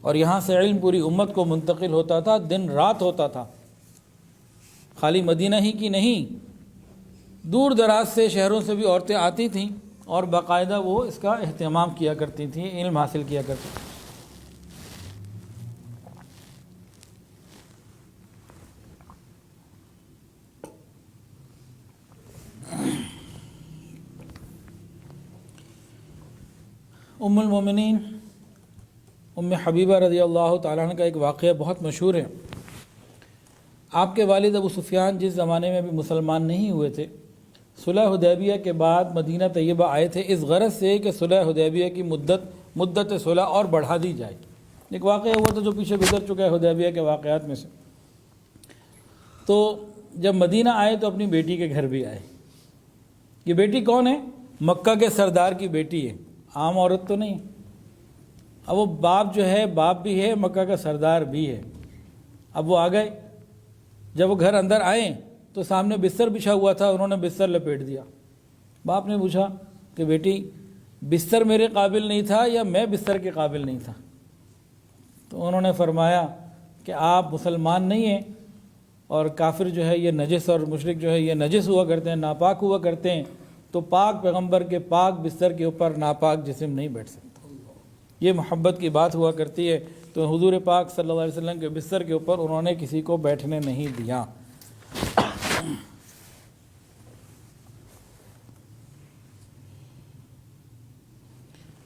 اور یہاں سے علم پوری امت کو منتقل ہوتا تھا، دن رات ہوتا تھا۔ خالی مدینہ ہی کی نہیں، دور دراز سے شہروں سے بھی عورتیں آتی تھیں اور باقاعدہ وہ اس کا اہتمام کیا کرتی تھیں، علم حاصل کیا کرتی تھیں۔ ام المومنین ام حبیبہ رضی اللہ تعالیٰ عنہ کا ایک واقعہ بہت مشہور ہے۔ آپ کے والد ابو سفیان جس زمانے میں بھی مسلمان نہیں ہوئے تھے، صلح حدیبیہ کے بعد مدینہ طیبہ آئے تھے اس غرض سے کہ صلح حدیبیہ کی مدت صلح اور بڑھا دی جائے۔ ایک واقعہ ہوا تھا جو پیچھے گزر چکا ہے حدیبیہ کے واقعات میں سے۔ تو جب مدینہ آئے تو اپنی بیٹی کے گھر بھی آئے۔ یہ بیٹی کون ہے؟ مکہ کے سردار کی بیٹی ہے، عام عورت تو نہیں۔ اب وہ باپ جو ہے، باپ بھی ہے، مکہ کا سردار بھی ہے۔ اب وہ آ گئے، جب وہ گھر اندر آئے تو سامنے بستر بچھا ہوا تھا، انہوں نے بستر لپیٹ دیا۔ باپ نے پوچھا کہ بیٹی بستر میرے قابل نہیں تھا یا میں بستر کے قابل نہیں تھا؟ تو انہوں نے فرمایا کہ آپ مسلمان نہیں ہیں، اور کافر جو ہے یہ نجس، اور مشرک جو ہے یہ نجس ہوا کرتے ہیں، ناپاک ہوا کرتے ہیں، تو پاک پیغمبر کے پاک بستر کے اوپر ناپاک جسم نہیں بیٹھ سکتا۔ یہ محبت کی بات ہوا کرتی ہے۔ تو حضور پاک صلی اللہ علیہ وسلم کے بستر کے اوپر انہوں نے کسی کو بیٹھنے نہیں دیا۔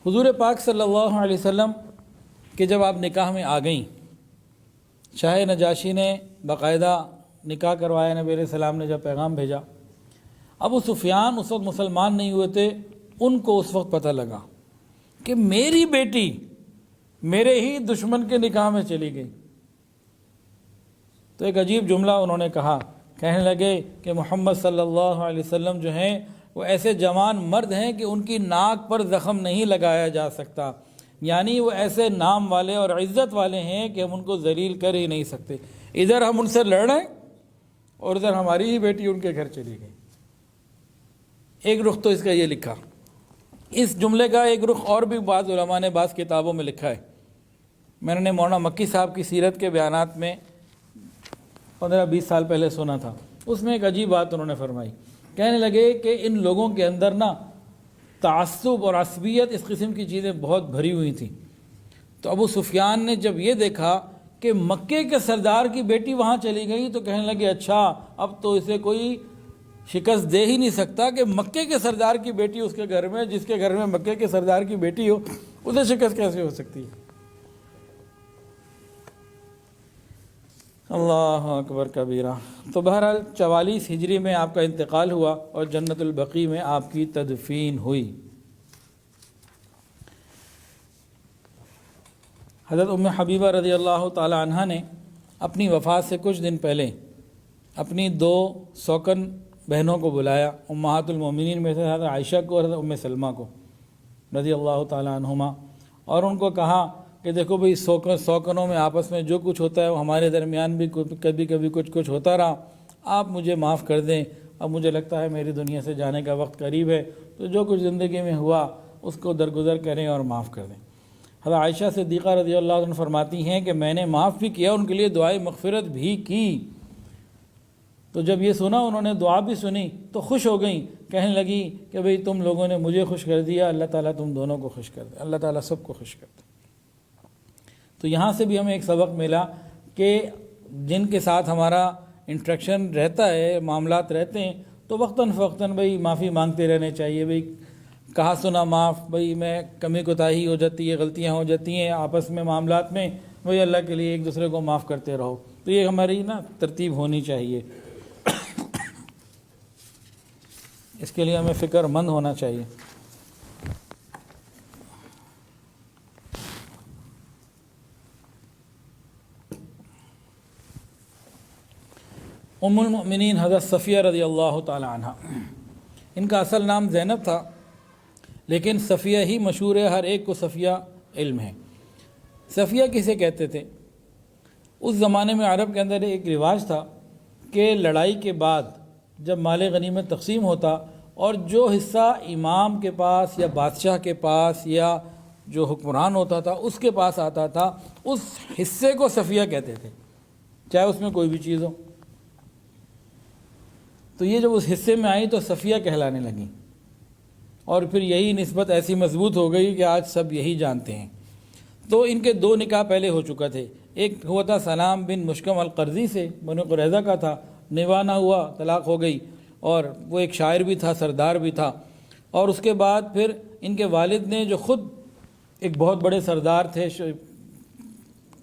حضور پاک صلی اللہ علیہ وسلم کہ جب آپ نکاح میں آ گئیں، شاہ نجاشی نے باقاعدہ نکاح کروایا، نبی علیہ السلام نے جب پیغام بھیجا، ابو سفیان اس وقت مسلمان نہیں ہوئے تھے، ان کو اس وقت پتہ لگا کہ میری بیٹی میرے ہی دشمن کے نکاح میں چلی گئی۔ تو ایک عجیب جملہ انہوں نے کہا کہنے لگے کہ محمد صلی اللہ علیہ وسلم جو ہیں وہ ایسے جوان مرد ہیں کہ ان کی ناک پر زخم نہیں لگایا جا سکتا، یعنی وہ ایسے نام والے اور عزت والے ہیں کہ ہم ان کو ذلیل کر ہی نہیں سکتے۔ ادھر ہم ان سے لڑ رہے ہیں اور ادھر ہماری ہی بیٹی ان کے گھر چلی گئی۔ ایک رخ تو اس کا یہ لکھا۔ اس جملے کا ایک رخ اور بھی بعض علماء نے بعض کتابوں میں لکھا ہے۔ میں نے مولانا مکی صاحب کی سیرت کے بیانات میں 15-20 سال پہلے سنا تھا، اس میں ایک عجیب بات انہوں نے فرمائی۔ کہنے لگے کہ ان لوگوں کے اندر نا تعصب اور عصبیت اس قسم کی چیزیں بہت بھری ہوئی تھیں۔ تو ابو سفیان نے جب یہ دیکھا کہ مکے کے سردار کی بیٹی وہاں چلی گئی تو کہنے لگے اچھا اب تو اسے کوئی شکست دے ہی نہیں سکتا کہ مکے کے سردار کی بیٹی اس کے گھر میں، جس کے گھر میں مکے کے سردار کی بیٹی ہو، اسے شکست کیسے ہو سکتی ہے؟ اللہ اکبر کبیرہ۔ تو بہرحال 44 ہجری میں آپ کا انتقال ہوا اور جنت البقیع میں آپ کی تدفین ہوئی۔ حضرت ام حبیبہ رضی اللہ تعالی عنہ نے اپنی وفات سے کچھ دن پہلے اپنی 2 سوکن بہنوں کو بلایا، امہات المومنین میں سے حضرت عائشہ کو اور حضرت ام سلمہ کو رضی اللہ تعالی عنہما، اور ان کو کہا کہ دیکھو بھئی سوکنوں میں آپس میں جو کچھ ہوتا ہے وہ ہمارے درمیان بھی کبھی کبھی کچھ ہوتا رہا، آپ مجھے معاف کر دیں، اب مجھے لگتا ہے میری دنیا سے جانے کا وقت قریب ہے، تو جو کچھ زندگی میں ہوا اس کو درگزر کریں اور معاف کر دیں۔ حضرت عائشہ صدیقہ رضی اللہ عنہ فرماتی ہیں کہ میں نے معاف بھی کیا، ان کے لیے دعائے مغفرت بھی کی۔ تو جب یہ سنا انہوں نے دعا بھی سنی تو خوش ہو گئیں، کہنے لگی کہ بھئی تم لوگوں نے مجھے خوش کر دیا، اللہ تعالیٰ تم دونوں کو خوش کر دے، اللہ تعالیٰ سب کو خوش کر دے۔ تو یہاں سے بھی ہمیں ایک سبق ملا کہ جن کے ساتھ ہمارا انٹریکشن رہتا ہے، معاملات رہتے ہیں، تو وقتاً فوقتاً بھئی معافی مانگتے رہنے چاہیے۔ بھئی کہا سنا معاف، بھئی میں کمی کوتاہی ہو جاتی ہے، غلطیاں ہو جاتی ہیں آپس میں معاملات میں، بھئی اللہ کے لیے ایک دوسرے کو معاف کرتے رہو۔ تو یہ ہماری ترتیب ہونی چاہیے، اس کے لیے ہمیں فکر مند ہونا چاہیے۔ ام المؤمنین حضرت صفیہ رضی اللہ تعالی عنہ، ان کا اصل نام زینب تھا، لیکن صفیہ ہی مشہور ہے، ہر ایک کو صفیہ علم ہے۔ صفیہ کسے کہتے تھے؟ اس زمانے میں عرب کے اندر ایک رواج تھا کہ لڑائی کے بعد جب مال غنیمت تقسیم ہوتا اور جو حصہ امام کے پاس یا بادشاہ کے پاس یا جو حکمران ہوتا تھا اس کے پاس آتا تھا، اس حصے کو صفیہ کہتے تھے، چاہے اس میں کوئی بھی چیز ہو۔ تو یہ جب اس حصے میں آئی تو صفیہ کہلانے لگیں، اور پھر یہی نسبت ایسی مضبوط ہو گئی کہ آج سب یہی جانتے ہیں۔ تو ان کے 2 نکاح پہلے ہو چکا تھے، ایک ہوا تھا سلام بن مشکم القرظی سے، بنو قریظہ کا تھا، نواح نہ ہوا، طلاق ہو گئی، اور وہ ایک شاعر بھی تھا، سردار بھی تھا۔ اور اس کے بعد پھر ان کے والد نے جو خود ایک بہت بڑے سردار تھے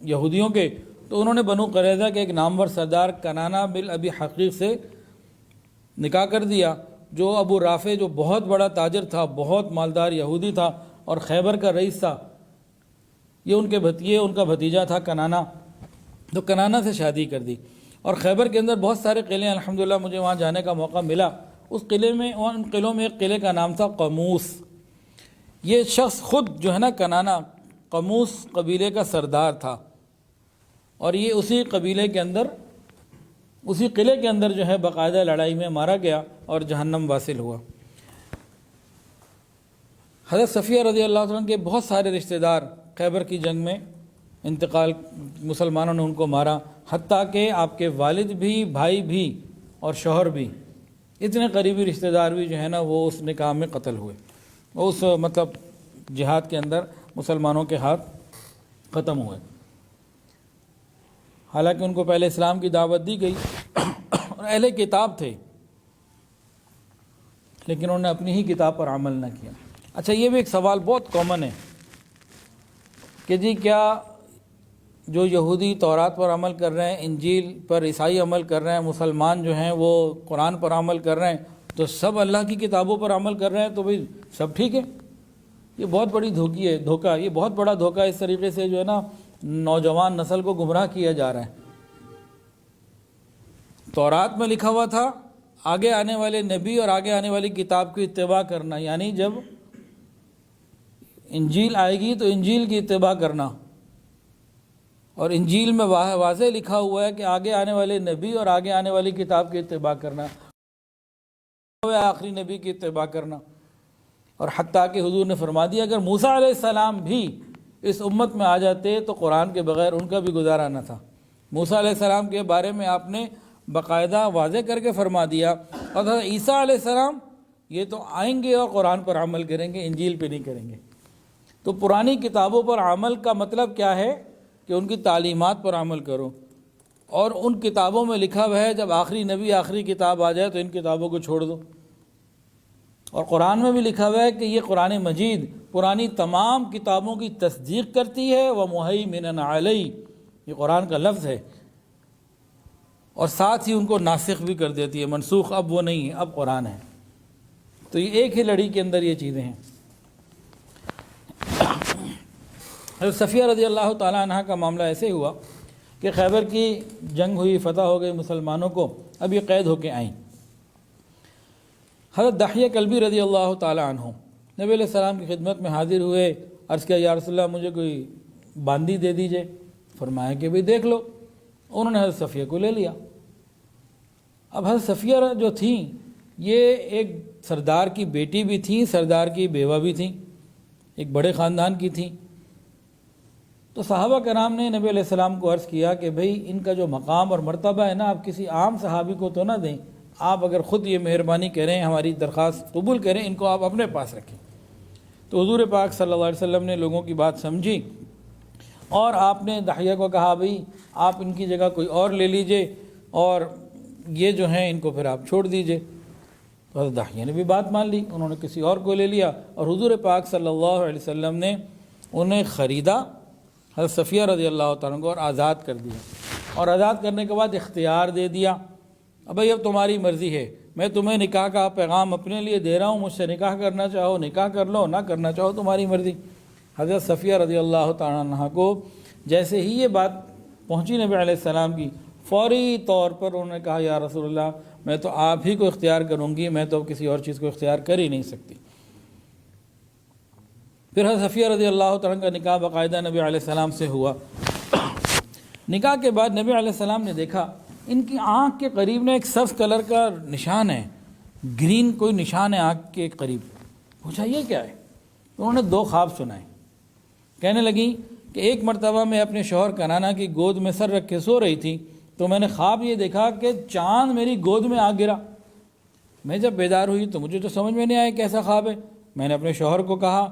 یہودیوں کے، تو انہوں نے بنو قریظہ کے ایک نامور سردار کنانہ بن ابی حقیق سے نکاح کر دیا، جو ابو رافع جو بہت بڑا تاجر تھا، بہت مالدار یہودی تھا اور خیبر کا رئیس تھا، یہ ان کا بھتیجا تھا کنانہ، تو کنانہ سے شادی کر دی۔ اور خیبر کے اندر بہت سارے قلعے ہیں، الحمدللہ مجھے وہاں جانے کا موقع ملا۔ اس قلعے میں، ان قلعوں میں ایک قلعے کا نام تھا قموس۔ یہ شخص خود جو ہے نا کنانہ، قموس قبیلے کا سردار تھا، اور یہ اسی قبیلے کے اندر، اسی قلعے کے اندر جو ہے باقاعدہ لڑائی میں مارا گیا اور جہنم واصل ہوا۔ حضرت صفیہ رضی اللہ عنہ کے بہت سارے رشتہ دار خیبر کی جنگ میں انتقال، مسلمانوں نے ان کو مارا، حتیٰ کہ آپ کے والد بھی، بھائی بھی اور شوہر بھی، اتنے قریبی رشتہ دار بھی جو ہے نا وہ اس نکاح میں قتل ہوئے، اس جہاد کے اندر مسلمانوں کے ہاتھ ختم ہوئے۔ حالانکہ ان کو پہلے اسلام کی دعوت دی گئی اور اہل کتاب تھے، لیکن انہوں نے اپنی ہی کتاب پر عمل نہ کیا۔ اچھا، یہ بھی ایک سوال بہت کامن ہے کہ جی کیا جو یہودی تورات پر عمل کر رہے ہیں، انجیل پر عیسائی عمل کر رہے ہیں، مسلمان جو ہیں وہ قرآن پر عمل کر رہے ہیں، تو سب اللہ کی کتابوں پر عمل کر رہے ہیں تو بھئی سب ٹھیک ہے؟ یہ بہت بڑی دھوکہ، یہ بہت بڑا دھوکہ، اس طریقے سے جو ہے نا نوجوان نسل کو گمراہ کیا جا رہا ہے۔ تورات میں لکھا ہوا تھا آگے آنے والے نبی اور آگے آنے والی کتاب کی اتباع کرنا، یعنی جب انجیل آئے گی تو انجیل کی اتباع کرنا، اور انجیل میں واضح لکھا ہوا ہے کہ آگے آنے والے نبی اور آگے آنے والی کتاب کی اتباع کرنا، آخری نبی کی اتباع کرنا۔ اور حتیٰ کہ حضور نے فرما دیا اگر موسیٰ علیہ السلام بھی اس امت میں آ جاتے تو قرآن کے بغیر ان کا بھی گزارا نہ تھا۔ موسیٰ علیہ السلام کے بارے میں آپ نے باقاعدہ واضح کر کے فرما دیا، اور حضرت عیسیٰ علیہ السلام یہ تو آئیں گے اور قرآن پر عمل کریں گے، انجیل پہ نہیں کریں گے۔ تو پرانی کتابوں پر عمل کا مطلب کیا ہے کہ ان کی تعلیمات پر عمل کرو، اور ان کتابوں میں لکھا ہوا ہے جب آخری نبی آخری کتاب آ جائے تو ان کتابوں کو چھوڑ دو۔ اور قرآن میں بھی لکھا ہوا ہے کہ یہ قرآن مجید پرانی تمام کتابوں کی تصدیق کرتی ہے، وَمُهَيْمِنًا عَلَيْهِ، یہ قرآن کا لفظ ہے، اور ساتھ ہی ان کو ناسخ بھی کر دیتی ہے، منسوخ اب وہ نہیں ہے، اب قرآن ہے۔ تو یہ ایک ہی لڑی کے اندر یہ چیزیں ہیں۔ حضرت صفیہ رضی اللہ تعالیٰ عنہ کا معاملہ ایسے ہوا کہ خیبر کی جنگ ہوئی، فتح ہو گئی مسلمانوں کو، اب یہ قید ہو کے آئیں۔ حضرت دحیہ کلبی رضی اللہ تعالیٰ عنہ نبی علیہ السلام کی خدمت میں حاضر ہوئے، عرض کیا یا رسول اللہ مجھے کوئی باندی دے دیجئے، فرمایا کہ بھئی دیکھ لو۔ انہوں نے حضرت صفیہ کو لے لیا۔ اب حضرت صفیہ جو تھیں یہ ایک سردار کی بیٹی بھی تھیں، سردار کی بیوہ بھی تھیں، ایک بڑے خاندان کی تھیں۔ تو صحابہ کرام نے نبی علیہ السلام کو عرض کیا کہ بھئی ان کا جو مقام اور مرتبہ ہے نا، آپ کسی عام صحابی کو تو نہ دیں، آپ اگر خود یہ مہربانی کریں، ہماری درخواست قبول کریں، ان کو آپ اپنے پاس رکھیں۔ تو حضور پاک صلی اللہ علیہ وسلم نے لوگوں کی بات سمجھی، اور آپ نے دحیہ کو کہا بھئی آپ ان کی جگہ کوئی اور لے لیجئے، اور یہ جو ہیں ان کو پھر آپ چھوڑ دیجئے۔ تو حضرت دحیہ نے بھی بات مان لی، انہوں نے کسی اور کو لے لیا، اور حضور پاک صلی اللہ علیہ وسلم نے انہیں خریدا، حضرت صفیہ رضی اللہ تعالیٰ کو، اور آزاد کر دیا۔ اور آزاد کرنے کے بعد اختیار دے دیا، اب تمہاری مرضی ہے، میں تمہیں نکاح کا پیغام اپنے لیے دے رہا ہوں، مجھ سے نکاح کرنا چاہو نکاح کر لو، نہ کرنا چاہو تمہاری مرضی۔ حضرت صفیہ رضی اللہ تعالیٰ عنہ کو جیسے ہی یہ بات پہنچی نبی علیہ السلام کی، فوری طور پر انہوں نے کہا یا رسول اللہ میں تو آپ ہی کو اختیار کروں گی، میں تو کسی اور چیز کو اختیار کر ہی نہیں سکتی۔ پھر حضرت صفیہ رضی اللہ تعالیٰ کا نکاح باقاعدہ نبی علیہ السلام سے ہوا۔ نکاح کے بعد نبی علیہ السلام نے دیکھا ان کی آنکھ کے قریب نے ایک سبز کلر کا نشان ہے، گرین کوئی نشان ہے آنکھ کے قریب۔ پوچھا یہ کیا ہے؟ تو انہوں نے دو خواب سنائے، کہنے لگیں کہ ایک مرتبہ میں اپنے شوہر کنانہ کی گود میں سر رکھ کے سو رہی تھی، تو میں نے خواب یہ دیکھا کہ چاند میری گود میں آ گرا۔ میں جب بیدار ہوئی تو مجھے تو سمجھ میں نہیں آیا کیسا خواب ہے۔ میں نے اپنے شوہر کو کہا،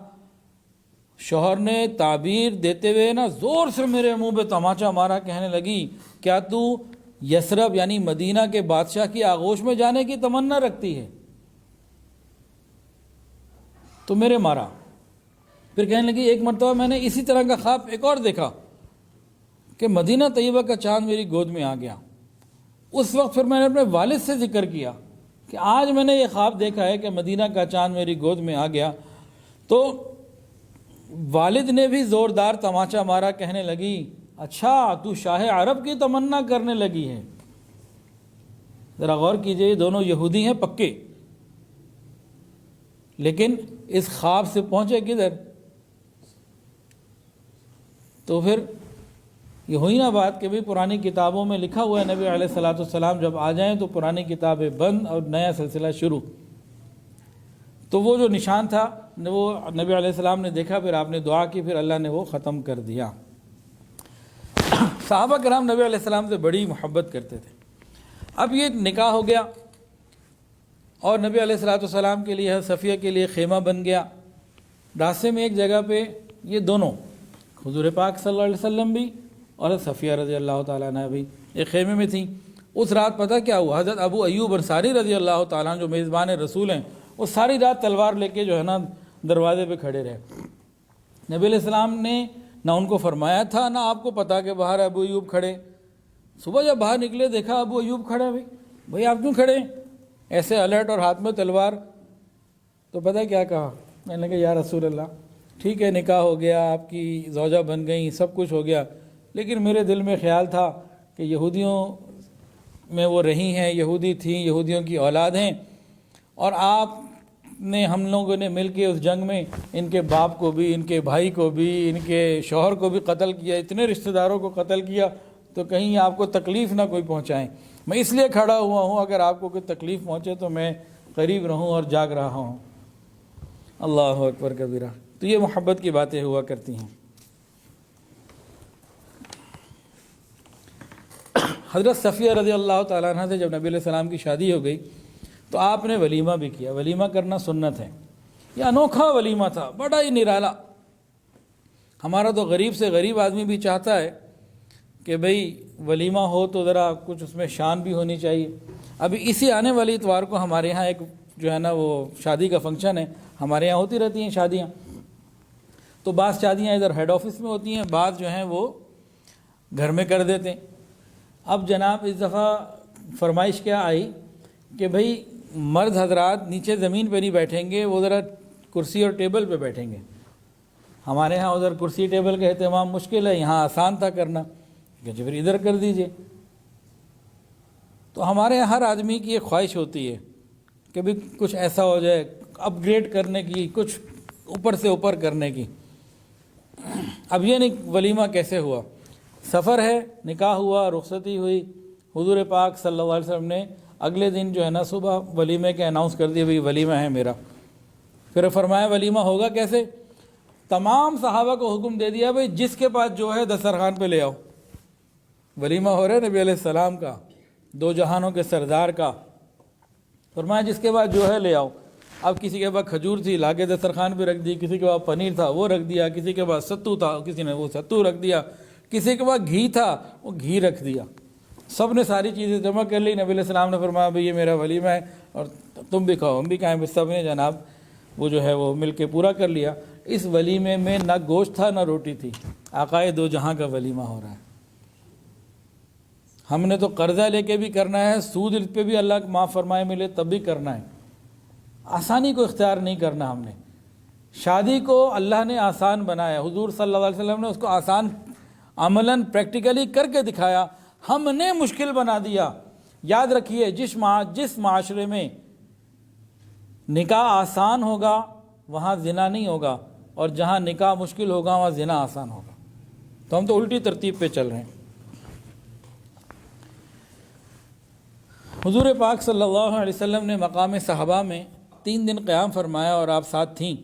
شوہر نے تعبیر دیتے ہوئے نا زور سے میرے منہ پہ تماچا مارا، کہنے لگی کیا تو یثرب یعنی مدینہ کے بادشاہ کی آغوش میں جانے کی تمنا رکھتی ہے؟ تو میرے مارا۔ پھر کہنے لگی ایک مرتبہ میں نے اسی طرح کا خواب ایک اور دیکھا کہ مدینہ طیبہ کا چاند میری گود میں آ گیا۔ اس وقت پھر میں نے اپنے والد سے ذکر کیا کہ آج میں نے یہ خواب دیکھا ہے کہ مدینہ کا چاند میری گود میں آ گیا۔ تو والد نے بھی زوردار تماچا مارا، کہنے لگی اچھا تو شاہ عرب کی تمنا کرنے لگی ہے۔ ذرا غور کیجئے، یہ دونوں یہودی ہیں پکے، لیکن اس خواب سے پہنچے کدھر؟ تو پھر یہ ہوئی نا بات کہ بھی پرانی کتابوں میں لکھا ہوا ہے نبی علیہ الصلوۃ والسلام جب آ جائیں تو پرانی کتابیں بند اور نیا سلسلہ شروع۔ تو وہ جو نشان تھا وہ نبی علیہ السلام نے دیکھا، پھر آپ نے دعا کی، پھر اللہ نے وہ ختم کر دیا۔ صحابہ کرام نبی علیہ السلام سے بڑی محبت کرتے تھے۔ اب یہ نکاح ہو گیا، اور نبی علیہ الصلوۃ والسلام کے لیے صفیہ کے لیے خیمہ بن گیا۔ راستے میں ایک جگہ پہ یہ دونوں حضور پاک صلی اللہ علیہ وسلم بھی اور صفیہ رضی اللہ تعالیٰ عنہ بھی ایک خیمے میں تھیں۔ اس رات پتہ کیا ہوا؟ حضرت ابو ایوب انصاری رضی اللہ تعالیٰ عنہ جو میزبان رسول ہیں، وہ ساری رات تلوار لے کے جو ہے نا دروازے پہ کھڑے رہے۔ نبی علیہ السلام نے نہ ان کو فرمایا تھا نہ آپ کو پتا کہ باہر ابو ایوب کھڑے۔ صبح جب باہر نکلے دیکھا ابو ایوب کھڑے، بھئی آپ کیوں کھڑے؟ ایسے الرٹ اور ہاتھ میں تلوار۔ تو پتہ کیا کہا؟ میں نے کہا یا رسول اللہ ٹھیک ہے نکاح ہو گیا، آپ کی زوجہ بن گئی، سب کچھ ہو گیا، لیکن میرے دل میں خیال تھا کہ یہودیوں میں وہ رہی ہیں، یہودی تھیں، یہودیوں کی اولاد ہیں، اور آپ نے ہم لوگوں نے مل کے اس جنگ میں ان کے باپ کو بھی، ان کے بھائی کو بھی، ان کے شوہر کو بھی قتل کیا، اتنے رشتہ داروں کو قتل کیا، تو کہیں آپ کو تکلیف نہ کوئی پہنچائیں، میں اس لیے کھڑا ہوا ہوں، اگر آپ کو کوئی تکلیف پہنچے تو میں قریب رہوں اور جاگ رہا ہوں۔ اللہ اکبر کبیرہ۔ تو یہ محبت کی باتیں ہوا کرتی ہیں۔ حضرت صفیہ رضی اللہ تعالیٰ عنہ سے جب نبی علیہ السلام کی شادی ہو گئی تو آپ نے ولیمہ بھی کیا۔ ولیمہ کرنا سنت ہے، یہ انوکھا ولیمہ تھا، بڑا ہی نرالا۔ ہمارا تو غریب سے غریب آدمی بھی چاہتا ہے کہ بھئی ولیمہ ہو تو ذرا کچھ اس میں شان بھی ہونی چاہیے۔ ابھی اسی آنے والی اتوار کو ہمارے ہاں ایک جو ہے نا وہ شادی کا فنکشن ہے، ہمارے یہاں ہوتی رہتی ہیں شادیاں، تو بعض شادیاں ادھر ہیڈ آفس میں ہوتی ہیں، بعض جو ہیں وہ گھر میں کر دیتے ہیں۔ اب جناب اس دفعہ فرمائش کیا آئی کہ بھئی مرد حضرات نیچے زمین پہ نہیں بیٹھیں گے، وہ ذرا کرسی اور ٹیبل پہ بیٹھیں گے۔ ہمارے ہاں ادھر کرسی ٹیبل کا اہتمام مشکل ہے، یہاں آسان تھا کرنا، کہ پھر ادھر کر دیجئے۔ تو ہمارے یہاں ہر آدمی کی ایک خواہش ہوتی ہے کہ بھی کچھ ایسا ہو جائے، اپ گریڈ کرنے کی، کچھ اوپر سے اوپر کرنے کی۔ اب یہ نہیں ولیمہ کیسے ہوا؟ سفر ہے، نکاح ہوا، رخصتی ہوئی، حضور پاک صلی اللہ علیہ وسلم نے اگلے دن جو ہے نا صبح ولیمے کے اناؤنس کر دیا، بھئی ولیمہ ہے میرا۔ پھر فرمایا ولیمہ ہوگا کیسے؟ تمام صحابہ کو حکم دے دیا بھئی جس کے پاس جو ہے دسترخوان پہ لے آؤ، ولیمہ ہو رہا ہے نبی علیہ السلام کا، دو جہانوں کے سردار کا۔ فرمایا جس کے بعد جو ہے لے آؤ۔ اب کسی کے پاس کھجور تھی، لا کے دسترخوان پہ رکھ دی، کسی کے پاس پنیر تھا وہ رکھ دیا، کسی کے پاس ستو تھا کسی نے وہ ستو رکھ دیا، کسی کے پاس گھی تھا وہ گھی رکھ دیا۔ سب نے ساری چیزیں جمع کر لی۔ نبی علیہ السلام نے فرمایا بھئی یہ میرا ولیمہ ہے اور تم بھی کھاؤ، ہم بھی کھائیں۔ سب نے جناب وہ جو ہے وہ مل کے پورا کر لیا۔ اس ولیمے میں نہ گوشت تھا نہ روٹی تھی، آقائے دو جہاں کا ولیمہ ہو رہا ہے۔ ہم نے تو قرضہ لے کے بھی کرنا ہے، سود اس پہ بھی اللہ معاف فرمائے ملے تب بھی کرنا ہے۔ آسانی کو اختیار نہیں کرنا ہم نے۔ شادی کو اللہ نے آسان بنایا، حضور صلی اللہ علیہ وسلم نے اس کو آسان عملاً پریکٹیکلی کر کے دکھایا، ہم نے مشکل بنا دیا۔ یاد رکھیے جس معاشرے میں نکاح آسان ہوگا وہاں زنا نہیں ہوگا، اور جہاں نکاح مشکل ہوگا وہاں زنا آسان ہوگا۔ تو ہم تو الٹی ترتیب پہ چل رہے ہیں۔ حضور پاک صلی اللہ علیہ وسلم نے مقام صحابہ میں 3 دن قیام فرمایا اور آپ ساتھ تھیں۔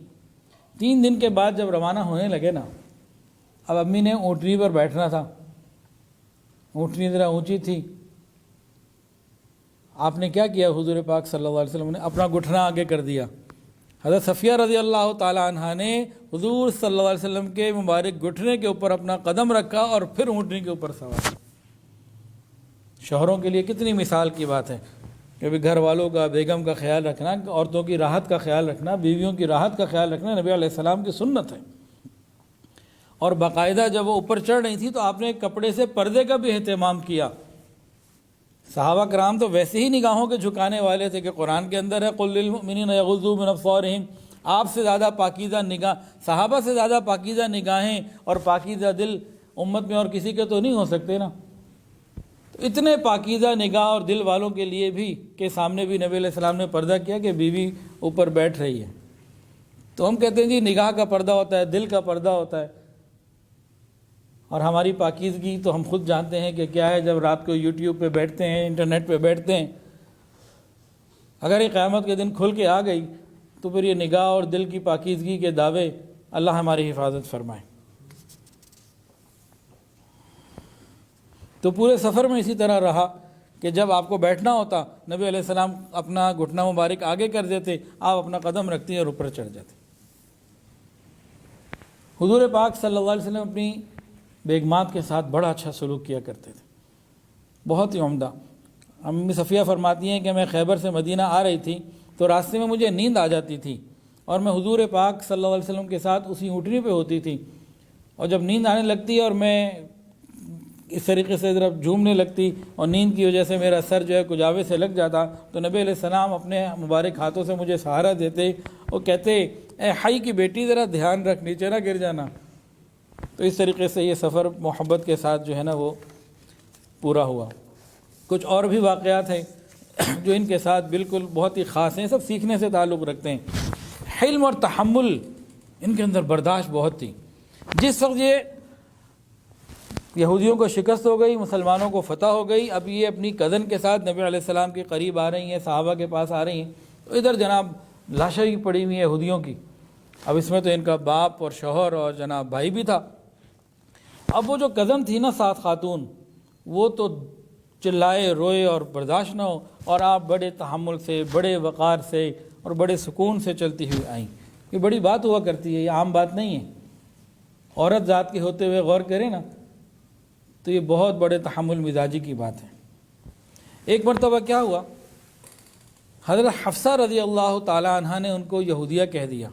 3 دن کے بعد جب روانہ ہونے لگے نا، اب امی نے اونٹنی پر بیٹھنا تھا، اونٹنی ذرا اونچی تھی۔ آپ نے کیا کیا؟ حضور پاک صلی اللہ علیہ وسلم نے اپنا گھٹنا آگے کر دیا۔ حضرت صفیہ رضی اللہ تعالیٰ عنہ نے حضور صلی اللہ علیہ وسلم کے مبارک گھٹنے کے اوپر اپنا قدم رکھا اور پھر اونٹنی کے اوپر سوار۔ شوہروں کے لیے کتنی مثال کی بات ہے کہ بھی گھر والوں کا، بیگم کا خیال رکھنا، عورتوں کی راحت کا خیال رکھنا، بیویوں کی راحت کا خیال رکھنا نبی علیہ السلام کی سنت ہے۔ اور باقاعدہ جب وہ اوپر چڑھ رہی تھی تو آپ نے کپڑے سے پردے کا بھی اہتمام کیا۔ صحابہ کرام تو ویسے ہی نگاہوں کے جھکانے والے تھے کہ قرآن کے اندر ہے قُل لِّلْمُؤْمِنِينَ يَغُضُّوا مِنْ أَبْصَارِهِمْ، آپ سے زیادہ پاکیزہ نگاہ، صحابہ سے زیادہ پاکیزہ نگاہیں اور پاکیزہ دل امت میں اور کسی کے تو نہیں ہو سکتے نا۔ تو اتنے پاکیزہ نگاہ اور دل والوں کے لیے بھی کہ سامنے بھی نبی علیہ السلام نے پردہ کیا کہ بیوی اوپر بیٹھ رہی ہے۔ تو ہم کہتے ہیں جی نگاہ کا پردہ ہوتا ہے، دل کا پردہ ہوتا ہے، اور ہماری پاکیزگی تو ہم خود جانتے ہیں کہ کیا ہے۔ جب رات کو یوٹیوب پہ بیٹھتے ہیں، انٹرنیٹ پہ بیٹھتے ہیں، اگر یہ قیامت کے دن کھل کے آ گئی تو پھر یہ نگاہ اور دل کی پاکیزگی کے دعوے اللہ ہماری حفاظت فرمائے۔ تو پورے سفر میں اسی طرح رہا کہ جب آپ کو بیٹھنا ہوتا نبی علیہ السلام اپنا گھٹنا مبارک آگے کر دیتے، آپ اپنا قدم رکھتے اور اوپر چڑھ جاتے۔ حضور پاک صلی اللہ علیہ وسلم اپنی بیگمات کے ساتھ بڑا اچھا سلوک کیا کرتے تھے، بہت ہی عمدہ۔ امی صفیہ فرماتی ہیں کہ میں خیبر سے مدینہ آ رہی تھی تو راستے میں مجھے نیند آ جاتی تھی، اور میں حضور پاک صلی اللہ علیہ وسلم کے ساتھ اسی اونٹنی پہ ہوتی تھی، اور جب نیند آنے لگتی اور میں اس طریقے سے ذرا جھومنے لگتی اور نیند کی وجہ سے میرا سر جو ہے کجاوے سے لگ جاتا، تو نبی علیہ السلام اپنے مبارک ہاتھوں سے مجھے سہارا دیتے اور کہتے اے حی کی بیٹی ذرا دھیان رکھ، نیچے نہ گر جانا۔ تو اس طریقے سے یہ سفر محبت کے ساتھ جو ہے نا وہ پورا ہوا۔ کچھ اور بھی واقعات ہیں جو ان کے ساتھ بالکل بہت ہی خاص ہیں، سب سیکھنے سے تعلق رکھتے ہیں۔ حلم اور تحمل، ان کے اندر برداشت بہت تھی۔ جس وقت یہ یہودیوں کو شکست ہو گئی، مسلمانوں کو فتح ہو گئی، اب یہ اپنی کزن کے ساتھ نبی علیہ السلام کے قریب آ رہی ہیں، صحابہ کے پاس آ رہی ہیں، تو ادھر جناب لاشیں ہی پڑی ہوئی ہیں یہودیوں کی۔ اب اس میں تو ان کا باپ اور شوہر اور جناب بھائی بھی تھا۔ اب وہ جو کزن تھی نا ساتھ خاتون، وہ تو چلائے روئے اور برداشت نہ ہو، اور آپ بڑے تحمل سے، بڑے وقار سے اور بڑے سکون سے چلتی ہوئی آئیں۔ یہ بڑی بات ہوا کرتی ہے، یہ عام بات نہیں ہے۔ عورت ذات کے ہوتے ہوئے غور کریں نا تو یہ بہت بڑے تحمل مزاجی کی بات ہے۔ ایک مرتبہ کیا ہوا، حضرت حفصہ رضی اللہ تعالی عنہ نے ان کو یہودیہ کہہ دیا۔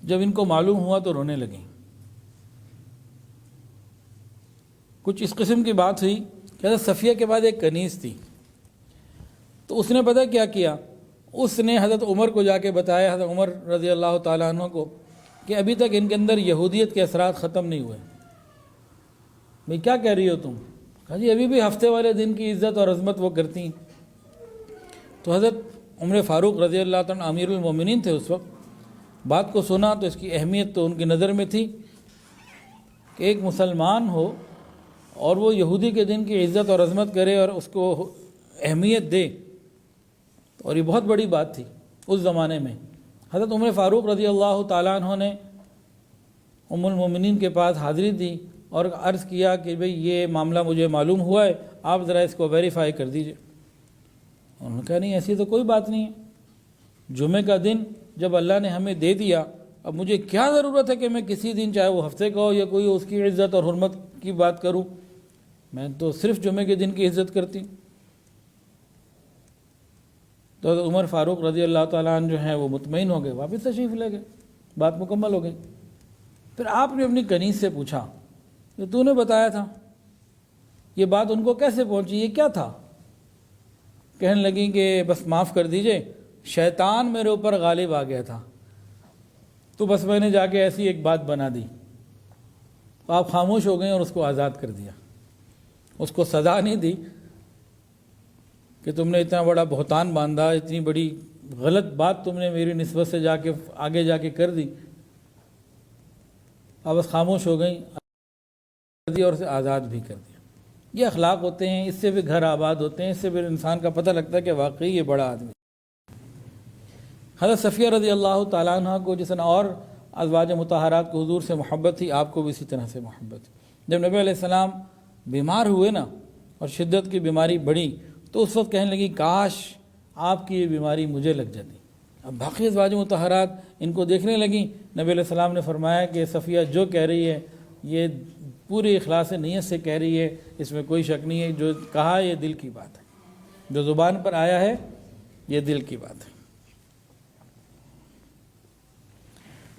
جب ان کو معلوم ہوا تو رونے لگیں۔ کچھ اس قسم کی بات ہوئی کہ حضرت صفیہ کے بعد ایک کنیز تھی، تو اس نے پتہ کیا کیا، اس نے حضرت عمر کو جا کے بتایا، حضرت عمر رضی اللہ تعالیٰ عنہ کو، کہ ابھی تک ان کے اندر یہودیت کے اثرات ختم نہیں ہوئے۔ بھئی کیا کہہ رہی ہو تم؟ کہا جی ابھی بھی ہفتے والے دن کی عزت اور عظمت وہ کرتی ہیں۔ تو حضرت عمر فاروق رضی اللہ تعالیٰ امیر المومنین تھے اس وقت، بات کو سنا تو اس کی اہمیت تو ان کی نظر میں تھی کہ ایک مسلمان ہو اور وہ یہودی کے دن کی عزت اور عظمت کرے اور اس کو اہمیت دے، اور یہ بہت بڑی بات تھی اس زمانے میں۔ حضرت عمر فاروق رضی اللہ تعالیٰ عنہ نے ام المومنین کے پاس حاضری دی اور عرض کیا کہ بھئی یہ معاملہ مجھے معلوم ہوا ہے، آپ ذرا اس کو ویریفائی کر دیجئے۔ انہوں نے کہا نہیں ایسی تو کوئی بات نہیں ہے، جمعے کا دن جب اللہ نے ہمیں دے دیا، اب مجھے کیا ضرورت ہے کہ میں کسی دن چاہے وہ ہفتے کا ہو یا کوئی اس کی عزت اور حرمت کی بات کروں، میں تو صرف جمعے کے دن کی عزت کرتی ہوں۔ تو حضرت عمر فاروق رضی اللہ تعالیٰ عنہ جو ہیں وہ مطمئن ہو گئے، واپس تشریف لے گئے، بات مکمل ہو گئی۔ پھر آپ نے اپنی کنیز سے پوچھا کہ تو نے بتایا تھا، یہ بات ان کو کیسے پہنچی، یہ کیا تھا؟ کہنے لگیں کہ بس معاف کر دیجئے، شیطان میرے اوپر غالب آ گیا تھا، تو بس میں نے جا کے ایسی ایک بات بنا دی۔ آپ خاموش ہو گئے اور اس کو آزاد کر دیا، اس کو سزا نہیں دی کہ تم نے اتنا بڑا بہتان باندھا، اتنی بڑی غلط بات تم نے میری نسبت سے جا کے آگے جا کے کر دی۔ آپ بس خاموش ہو گئیں اور اسے آزاد بھی کر دیا۔ یہ اخلاق ہوتے ہیں، اس سے بھی گھر آباد ہوتے ہیں، اس سے بھی انسان کا پتہ لگتا ہے کہ واقعی یہ بڑا آدمی۔ حضرت صفیہ رضی اللہ تعالیٰ عنہ کو جس طرح اور ازواج مطہرات کو حضور سے محبت تھی، آپ کو بھی اسی طرح سے محبت تھی۔ جب نبی علیہ السلام بیمار ہوئے نا اور شدت کی بیماری بڑھی تو اس وقت کہنے لگی کاش آپ کی یہ بیماری مجھے لگ جاتی۔ اب باقی ازواج مطہرات ان کو دیکھنے لگیں۔ نبی علیہ السلام نے فرمایا کہ صفیہ جو کہہ رہی ہے یہ پوری اخلاص نیت سے کہہ رہی ہے، اس میں کوئی شک نہیں ہے، جو کہا یہ دل کی بات ہے، جو زبان پر آیا ہے یہ دل کی بات ہے۔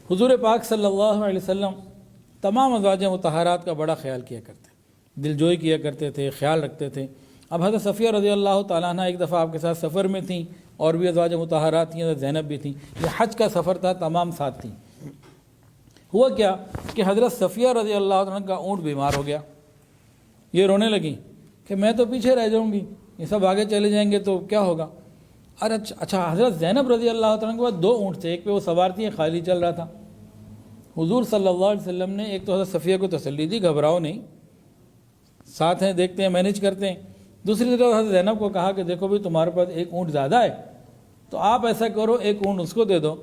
حضور پاک صلی اللہ علیہ وسلم تمام ازواج مطہرات کا بڑا خیال کیا کرتے، دلجوئی کیا کرتے تھے، خیال رکھتے تھے۔ اب حضرت صفیہ رضی اللہ تعالیٰ عنہ ایک دفعہ آپ کے ساتھ سفر میں تھیں، اور بھی ازواج مطہرات تھیں، حضرت زینب بھی تھیں۔ یہ حج کا سفر تھا، تمام ساتھ تھیں۔ ہوا کیا کہ حضرت صفیہ رضی اللہ عنہ کا اونٹ بیمار ہو گیا۔ یہ رونے لگیں کہ میں تو پیچھے رہ جاؤں گی، یہ سب آگے چلے جائیں گے تو کیا ہوگا۔ اچھا حضرت زینب رضی اللہ عنہ کے پاس 2 اونٹ تھے، ایک پہ وہ سوار تھی، ایک خالی چل رہا تھا۔ حضور صلی اللہ علیہ وسلم نے ایک تو حضرت صفیہ کو تسلی دی، گھبراؤ نہیں، ساتھ ہیں، دیکھتے ہیں، مینیج کرتے ہیں۔ دوسری طرف حضرت زینب کو کہا کہ دیکھو بھی تمہارے پاس ایک اونٹ زیادہ ہے، تو آپ ایسا کرو ایک اونٹ اس کو دے دو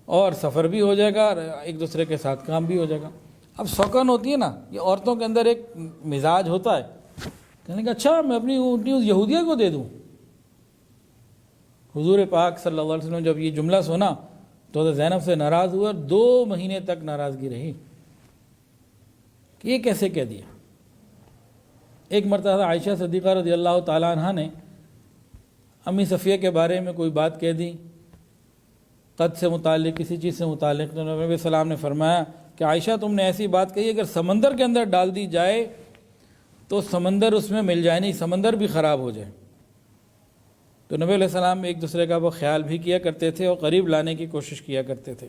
اور سفر بھی ہو جائے گا اور ایک دوسرے کے ساتھ کام بھی ہو جائے گا۔ اب شوقن ہوتی ہے نا، یہ عورتوں کے اندر ایک مزاج ہوتا ہے، کہنے کہ اچھا میں اپنی اونٹنی اس یہودیہ کو دے دوں۔ حضور پاک صلی اللہ علیہ وسلم جب یہ جملہ سنا تو حضرت زینب سے ناراض ہوئے اور 2 مہینے تک ناراضگی رہی کہ یہ کیسے کہہ دیا۔ ایک مرتبہ عائشہ صدیقہ رضی اللہ تعالیٰ عنہ نے امی صفیہ کے بارے میں کوئی بات کہہ دی، قد سے متعلق، کسی چیز سے متعلق، تو نبی علیہ السلام نے فرمایا کہ عائشہ تم نے ایسی بات کہی اگر سمندر کے اندر ڈال دی جائے تو سمندر اس میں مل جائے نہیں، سمندر بھی خراب ہو جائے۔ تو نبی علیہ السلام ایک دوسرے کا وہ خیال بھی کیا کرتے تھے اور قریب لانے کی کوشش کیا کرتے تھے۔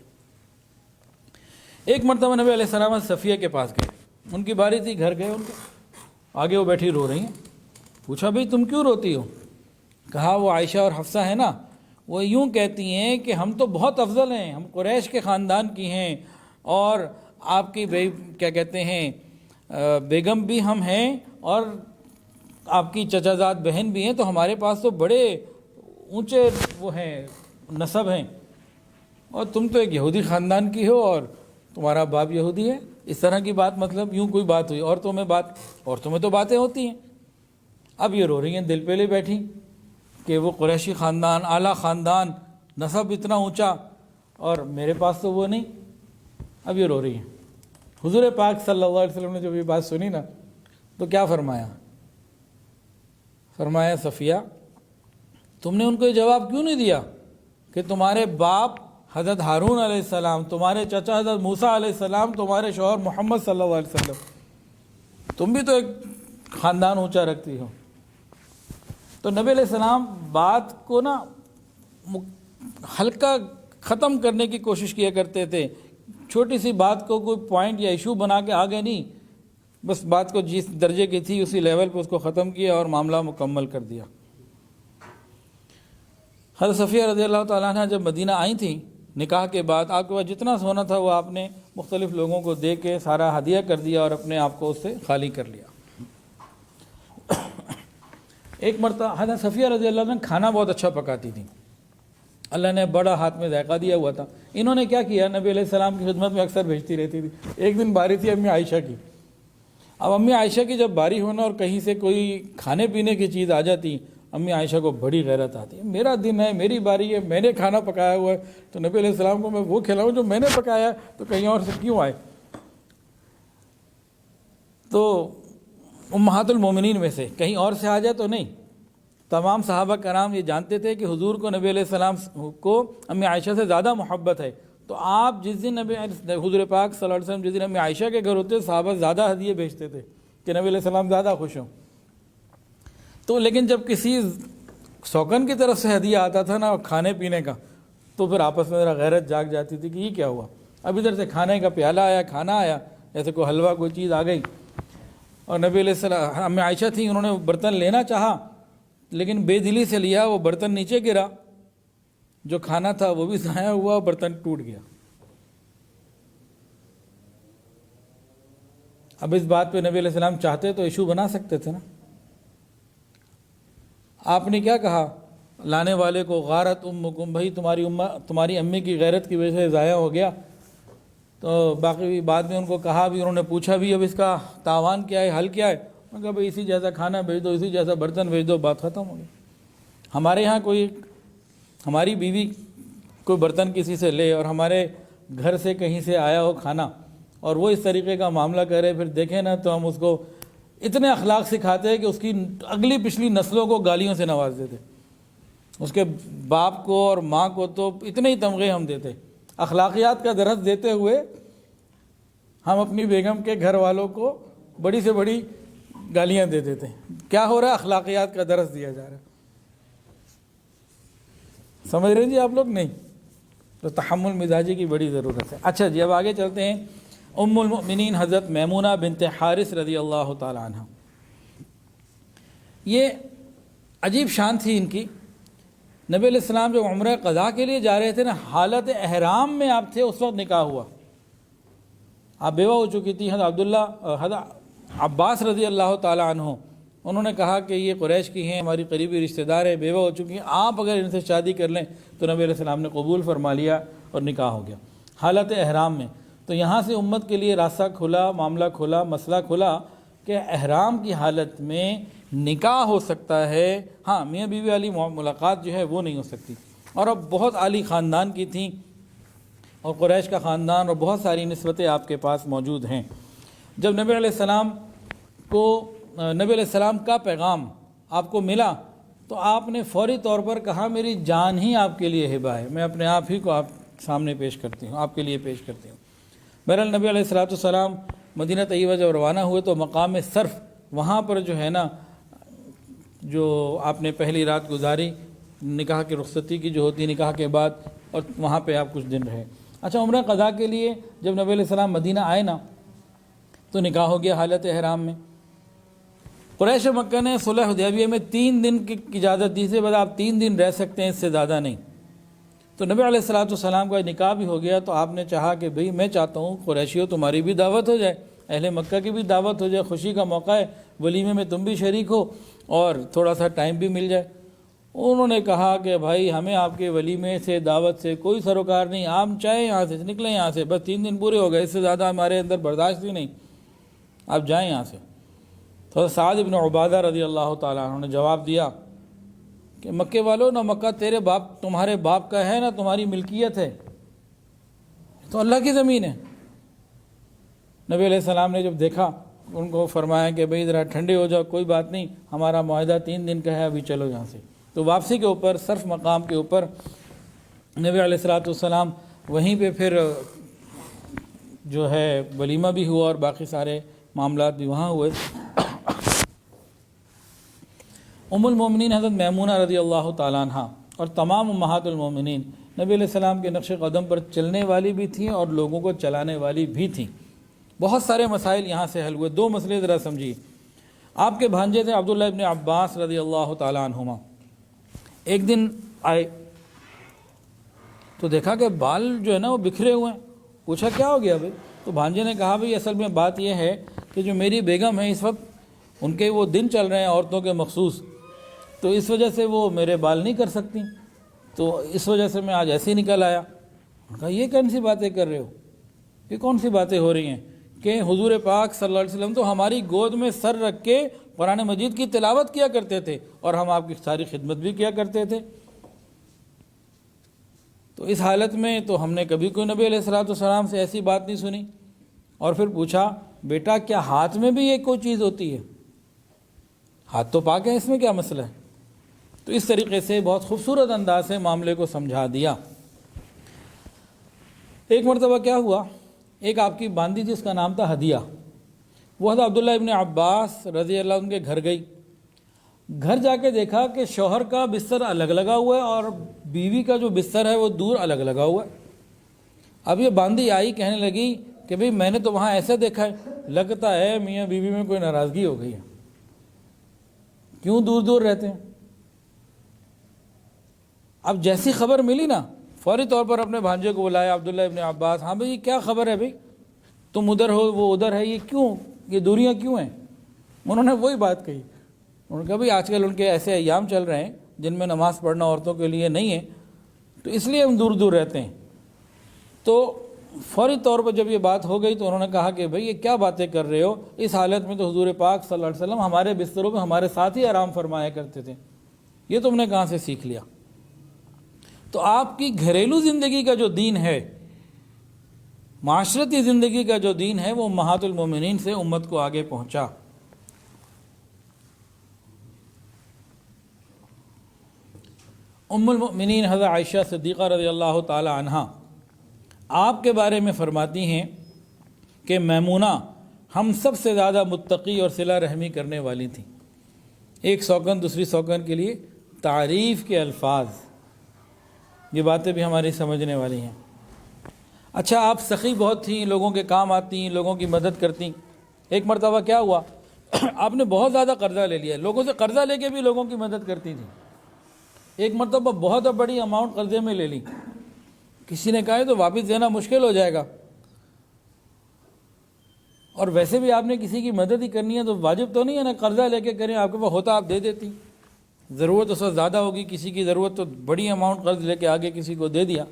ایک مرتبہ نبی علیہ السلام صفیہ کے پاس گئے، ان کی باری تھی، گھر گئے، ان کے آگے وہ بیٹھی رو رہی ہیں۔ پوچھا بھئی تم کیوں روتی ہو؟ کہا وہ عائشہ اور حفصہ ہے نا، وہ یوں کہتی ہیں کہ ہم تو بہت افضل ہیں، ہم قریش کے خاندان کی ہیں، اور آپ کی کیا کہتے ہیں بیگم بھی ہم ہیں، اور آپ کی چچا زاد بہن بھی ہیں، تو ہمارے پاس تو بڑے اونچے وہ ہیں، نسب ہیں، اور تم تو ایک یہودی خاندان کی ہو اور تمہارا باپ یہودی ہے۔ اس طرح کی بات، مطلب یوں کوئی بات ہوئی، عورتوں میں تو باتیں ہوتی ہیں۔ اب یہ رو رہی ہیں دل پہ لے بیٹھی کہ وہ قریشی خاندان، اعلیٰ خاندان، نسب اتنا اونچا، اور میرے پاس تو وہ نہیں۔ اب یہ رو رہی ہیں۔ حضور پاک صلی اللہ علیہ وسلم نے جب یہ بات سنی نا تو کیا فرمایا؟ فرمایا صفیہ تم نے ان کو یہ جواب کیوں نہیں دیا کہ تمہارے باپ حضرت ہارون علیہ السلام، تمہارے چچا حضرت موسیٰ علیہ السلام، تمہارے شوہر محمد صلی اللہ علیہ وسلم، تم بھی تو ایک خاندان اونچا رکھتی ہو۔ تو نبی علیہ السلام بات کو نا ہلکا ختم کرنے کی کوشش کیا کرتے تھے، چھوٹی سی بات کو کوئی پوائنٹ یا ایشو بنا کے آگے نہیں، بس بات کو جس درجے کی تھی اسی لیول پہ اس کو ختم کیا اور معاملہ مکمل کر دیا۔ حضرت صفیہ رضی اللہ تعالیٰ عنہ جب مدینہ آئی تھیں نکاح کے بعد، آپ کے پاس جتنا سونا تھا وہ آپ نے مختلف لوگوں کو دے کے سارا ہدیہ کر دیا اور اپنے آپ کو اس سے خالی کر لیا۔ ایک مرتبہ حضرت صفیہ رضی اللہ عنہ کھانا بہت اچھا پکاتی تھیں، اللہ نے بڑا ہاتھ میں ذائقہ دیا ہوا تھا۔ انہوں نے کیا کیا، نبی علیہ السلام کی خدمت میں اکثر بھیجتی رہتی تھی۔ ایک دن باری تھی امی عائشہ کی۔ اب امی عائشہ کی جب باری ہونا اور کہیں سے کوئی کھانے پینے کی چیز آ جاتی، امی عائشہ کو بڑی غیرت آتی، میرا دن ہے، میری باری ہے، میں نے کھانا پکایا ہوا ہے، تو نبی علیہ السلام کو میں وہ کھلاؤں جو میں نے پکایا ہے، تو کہیں اور سے کیوں آئے؟ تو امہات المومنین میں سے کہیں اور سے آ جائے تو نہیں۔ تمام صحابہ کرام یہ جانتے تھے کہ حضور کو نبی علیہ السلام کو امی عائشہ سے زیادہ محبت ہے، تو آپ جس دن حضور پاک صلی اللہ علیہ وسلم جس دن امی عائشہ کے گھر ہوتے، صحابہ زیادہ ہدیے بھیجتے تھے کہ نبی علیہ السلام زیادہ خوش ہوں۔ تو لیکن جب کسی سوکن کی طرف سے ہدیہ آتا تھا نا کھانے پینے کا، تو پھر آپس میں ذرا غیرت جاگ جاتی تھی کہ یہ کیا ہوا، اب ادھر سے کھانے کا پیالہ آیا، کھانا آیا، جیسے کوئی حلوہ کوئی چیز آ گئی، اور نبی علیہ السلام امی عائشہ تھیں، انہوں نے برتن لینا چاہا لیکن بے دلی سے لیا، وہ برتن نیچے گرا، جو کھانا تھا وہ بھی ضائع ہوا، برتن ٹوٹ گیا۔ اب اس بات پہ نبی علیہ السلام چاہتے تو ایشو بنا سکتے تھے نا۔ آپ نے کیا کہا لانے والے کو، غارت امکم، بھائی تمہاری امی کی غیرت کی وجہ سے ضائع ہو گیا۔ تو باقی بعد میں ان کو کہا بھی، انہوں نے پوچھا بھی اب اس کا تاوان کیا ہے، حل کیا ہے؟ انہوں نے کہا بھائی اسی جیسا کھانا بھیج دو، اسی جیسا برتن بھیج دو، بات ختم ہو گئی۔ ہمارے ہاں ہماری بیوی کوئی برتن کسی سے لے اور ہمارے گھر سے کہیں سے آیا ہو کھانا اور وہ اس طریقے کا معاملہ کرے، پھر دیکھیں نا تو ہم اس کو اتنے اخلاق سکھاتے ہیں کہ اس کی اگلی پچھلی نسلوں کو گالیوں سے نواز دیتے، اس کے باپ کو اور ماں کو تو اتنے ہی تمغے ہم دیتے۔ اخلاقیات کا درس دیتے ہوئے ہم اپنی بیگم کے گھر والوں کو بڑی سے بڑی گالیاں دے دیتے ہیں۔ کیا ہو رہا ہے؟ اخلاقیات کا درس دیا جا رہا ہے۔ سمجھ رہے ہیں جی آپ لوگ؟ نہیں تو تحمل مزاجی کی بڑی ضرورت ہے۔ اچھا جی اب آگے چلتے ہیں۔ ام المؤمنین حضرت میمونہ بنت حارث رضی اللہ تعالی عنہ، یہ عجیب شان تھی ان کی۔ نبی علیہ السلام جب عمرہ قضاء کے لیے جا رہے تھے نا، حالت احرام میں آپ تھے، اس وقت نکاح ہوا، آپ بیوہ ہو چکی تھی۔ حضرت عباس رضی اللہ تعالی عنہ انہوں نے کہا کہ یہ قریش کی ہیں، ہماری قریبی رشتہ دار ہیں، بیوہ ہو چکی ہیں، آپ اگر ان سے شادی کر لیں، تو نبی علیہ السلام نے قبول فرما لیا اور نکاح ہو گیا حالت احرام میں۔ تو یہاں سے امت کے لیے راستہ کھلا، معاملہ کھلا، مسئلہ کھلا کہ احرام کی حالت میں نکاح ہو سکتا ہے، ہاں میاں بیوی والی ملاقات جو ہے وہ نہیں ہو سکتی۔ اور اب بہت عالی خاندان کی تھیں اور قریش کا خاندان اور بہت ساری نسبتیں آپ کے پاس موجود ہیں۔ جب نبی علیہ السلام کا پیغام آپ کو ملا تو آپ نے فوری طور پر کہا میری جان ہی آپ کے لیے ہبہ ہے، میں اپنے آپ ہی کو آپ سامنے پیش کرتی ہوں، آپ کے لیے پیش کرتی ہوں۔ بہرحال نبی علیہ السلام مدینہ طیبہ جب روانہ ہوئے تو مقام صرف وہاں پر جو ہے نا، جو آپ نے پہلی رات گزاری نکاح کی رخصتی کی جو ہوتی نکاح کے بعد، اور وہاں پہ آپ کچھ دن رہے۔ اچھا عمرہ قضاء کے لیے جب نبی علیہ السلام مدینہ آئے نا تو نکاح ہو گیا حالت احرام میں۔ قریش مکہ نے صلح حدیبیہ میں 3 دن کی اجازت دی تھی، بس آپ 3 دن رہ سکتے ہیں، اس سے زیادہ نہیں۔ تو نبی علیہ الصلوۃ والسلام کا نکاح بھی ہو گیا، تو آپ نے چاہا کہ بھئی میں چاہتا ہوں قریشیوں تمہاری بھی دعوت ہو جائے، اہل مکہ کی بھی دعوت ہو جائے، خوشی کا موقع ہے، ولیمے میں تم بھی شریک ہو اور تھوڑا سا ٹائم بھی مل جائے۔ انہوں نے کہا کہ بھائی ہمیں آپ کے ولیمے سے دعوت سے کوئی سروکار نہیں، آپ چاہیں یہاں سے نکلیں، یہاں سے بس 3 دن پورے ہو گئے، اس سے زیادہ ہمارے اندر برداشت ہی نہیں، آپ جائیں یہاں سے۔ تو سعد بن عبادہ رضی اللہ تعالیٰ عنہ نے جواب دیا کہ مکے والوں، نہ مکہ تمہارے باپ کا ہے، نہ تمہاری ملکیت ہے، تو اللہ کی زمین ہے۔ نبی علیہ السلام نے جب دیکھا، ان کو فرمایا کہ بھئی ذرا ٹھنڈے ہو جاؤ، کوئی بات نہیں، ہمارا معاہدہ 3 دن کا ہے، ابھی چلو یہاں سے۔ تو واپسی کے اوپر صرف مقام کے اوپر نبی علیہ الصلوۃ والسلام وہیں پہ پھر جو ہے ولیمہ بھی ہوا اور باقی سارے معاملات بھی وہاں ہوئے۔ ام المومنین حضرت میمونہ رضی اللہ تعالیٰ عنہ اور تمام امہات المومنین نبی علیہ السلام کے نقش قدم پر چلنے والی بھی تھیں اور لوگوں کو چلانے والی بھی تھیں۔ بہت سارے مسائل یہاں سے حل ہوئے۔ 2 مسئلے ذرا سمجھیے۔ آپ کے بھانجے تھے عبداللہ ابن عباس رضی اللہ تعالیٰ عنہما، ایک دن آئے تو دیکھا کہ بال جو ہے نا وہ بکھرے ہوئے ہیں، پوچھا کیا ہو گیا بھائی؟ تو بھانجے نے کہا بھائی اصل میں بات یہ ہے کہ جو میری بیگم ہے اس وقت ان کے وہ دن چل رہے ہیں عورتوں کے مخصوص، تو اس وجہ سے وہ میرے بال نہیں کر سکتی، تو اس وجہ سے میں آج ایسے ہی نکل آیا۔ کہا یہ کون سی باتیں کر رہے ہو، یہ کون سی باتیں ہو رہی ہیں کہ حضور پاک صلی اللہ علیہ وسلم تو ہماری گود میں سر رکھ کے قرآن مجید کی تلاوت کیا کرتے تھے اور ہم آپ کی ساری خدمت بھی کیا کرتے تھے، تو اس حالت میں تو ہم نے کبھی کوئی نبی علیہ الصلوۃ والسلام سے ایسی بات نہیں سنی۔ اور پھر پوچھا بیٹا کیا ہاتھ میں بھی یہ کوئی چیز ہوتی ہے؟ ہاتھ تو پاک ہے، اس میں کیا مسئلہ ہے؟ تو اس طریقے سے بہت خوبصورت انداز سے معاملے کو سمجھا دیا۔ ایک مرتبہ کیا ہوا، ایک آپ کی باندی جس کا نام تھا ہدیہ، وہ حضرت عبداللہ ابن عباس رضی اللہ عنہ کے گھر گئی۔ گھر جا کے دیکھا کہ شوہر کا بستر الگ لگا ہوا ہے اور بیوی کا جو بستر ہے وہ دور الگ لگا ہوا ہے۔ اب یہ باندی آئی، کہنے لگی کہ بھئی میں نے تو وہاں ایسا دیکھا ہے، لگتا ہے میاں بیوی میں کوئی ناراضگی ہو گئی ہے، کیوں دور دور رہتے ہیں؟ اب جیسی خبر ملی نا، فوری طور پر اپنے بھانجے کو بلایا عبداللہ ابن عباس، ہاں بھئی کیا خبر ہے بھئی، تم ادھر ہو وہ ادھر ہے، یہ کیوں، یہ دوریاں کیوں ہیں؟ انہوں نے وہی بات کہی، انہوں نے کہا بھئی آج کل ان کے ایسے ایام چل رہے ہیں جن میں نماز پڑھنا عورتوں کے لیے نہیں ہے، تو اس لیے ہم دور دور رہتے ہیں۔ تو فوری طور پر جب یہ بات ہو گئی تو انہوں نے کہا کہ بھئی یہ کیا باتیں کر رہے ہو، اس حالت میں تو حضور پاک صلی اللہ علیہ وسلم ہمارے بستروں پہ ہمارے ساتھ ہی آرام فرمایا کرتے تھے، یہ تم نے کہاں سے سیکھ لیا؟ تو آپ کی گھریلو زندگی کا جو دین ہے، معاشرتی زندگی کا جو دین ہے، وہ امہات المومنین سے امت کو آگے پہنچا۔ ام المؤمنین حضرت عائشہ صدیقہ رضی اللہ تعالی عنہ آپ کے بارے میں فرماتی ہیں کہ میمونہ ہم سب سے زیادہ متقی اور صلہ رحمی کرنے والی تھیں۔ ایک سوگن دوسری سوگن کے لیے تعریف کے الفاظ، یہ باتیں بھی ہماری سمجھنے والی ہیں۔ اچھا آپ سخی بہت تھیں، لوگوں کے کام آتی، لوگوں کی مدد کرتی۔ ایک مرتبہ کیا ہوا، آپ نے بہت زیادہ قرضہ لے لیا، لوگوں سے قرضہ لے کے بھی لوگوں کی مدد کرتی تھیں۔ ایک مرتبہ بہت بڑی اماؤنٹ قرضے میں لے لی، کسی نے کہا تو واپس دینا مشکل ہو جائے گا، اور ویسے بھی آپ نے کسی کی مدد ہی کرنی ہے تو واجب تو نہیں ہے نا قرضہ لے کے کریں، آپ کے پاس ہوتا آپ دے دیتی، ضرورت اس وقت زیادہ ہوگی کسی کی ضرورت تو بڑی اماؤنٹ قرض لے کے آگے کسی کو دے دیا۔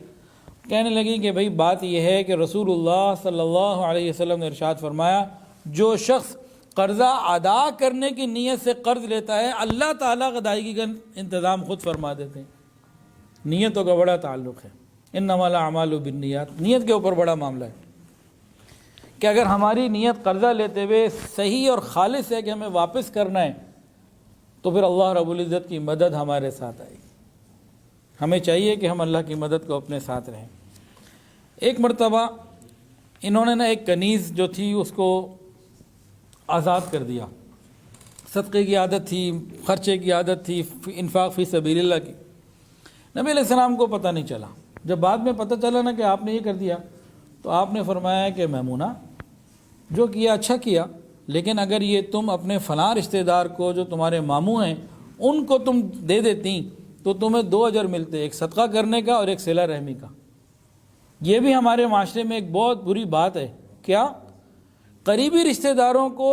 کہنے لگی کہ بھئی بات یہ ہے کہ رسول اللہ صلی اللہ علیہ وسلم نے ارشاد فرمایا جو شخص قرضہ ادا کرنے کی نیت سے قرض لیتا ہے اللہ تعالیٰ ادائیگی کا انتظام خود فرما دیتے ہیں۔ نیتوں کا بڑا تعلق ہے، انما الاعمال بالنیات، نیت کے اوپر بڑا معاملہ ہے کہ اگر ہماری نیت قرضہ لیتے ہوئے صحیح اور خالص ہے کہ ہمیں واپس کرنا ہے تو پھر اللہ رب العزت کی مدد ہمارے ساتھ آئے گی۔ ہمیں چاہیے کہ ہم اللہ کی مدد کو اپنے ساتھ رہیں۔ ایک مرتبہ انہوں نے ایک کنیز جو تھی اس کو آزاد کر دیا، صدقے کی عادت تھی، خرچے کی عادت تھی، انفاق فی سبیل اللہ کی۔ نبی علیہ السلام کو پتہ نہیں چلا، جب بعد میں پتہ چلا نا کہ آپ نے یہ کر دیا تو آپ نے فرمایا کہ میمونہ جو کیا اچھا کیا، لیکن اگر یہ تم اپنے فلاں رشتہ دار کو جو تمہارے ماموں ہیں ان کو تم دے دیتی تو تمہیں 2 اجر ملتے، ایک صدقہ کرنے کا اور ایک صلہ رحمی کا۔ یہ بھی ہمارے معاشرے میں ایک بہت بری بات ہے۔ کیا؟ قریبی رشتہ داروں کو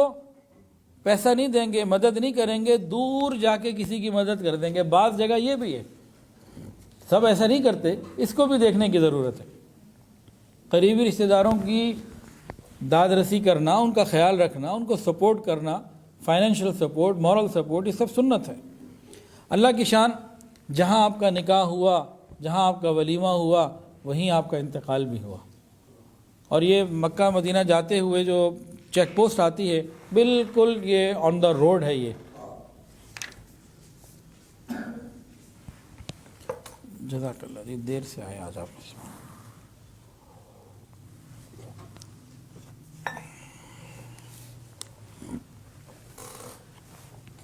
پیسہ نہیں دیں گے، مدد نہیں کریں گے، دور جا کے کسی کی مدد کر دیں گے۔ بعض جگہ یہ بھی ہے، سب ایسا نہیں کرتے، اس کو بھی دیکھنے کی ضرورت ہے۔ قریبی رشتہ داروں کی داد رسی کرنا، ان کا خیال رکھنا، ان کو سپورٹ کرنا، فائنینشیل سپورٹ، مورل سپورٹ، یہ سب سنت ہے۔ اللہ کی شان، جہاں آپ کا نکاح ہوا، جہاں آپ کا ولیمہ ہوا، وہیں آپ کا انتقال بھی ہوا۔ اور یہ مکہ مدینہ جاتے ہوئے جو چیک پوسٹ آتی ہے، بالکل یہ آن دا روڈ ہے۔ یہ جزاک اللہ جی، دیر سے آئے آج آپ۔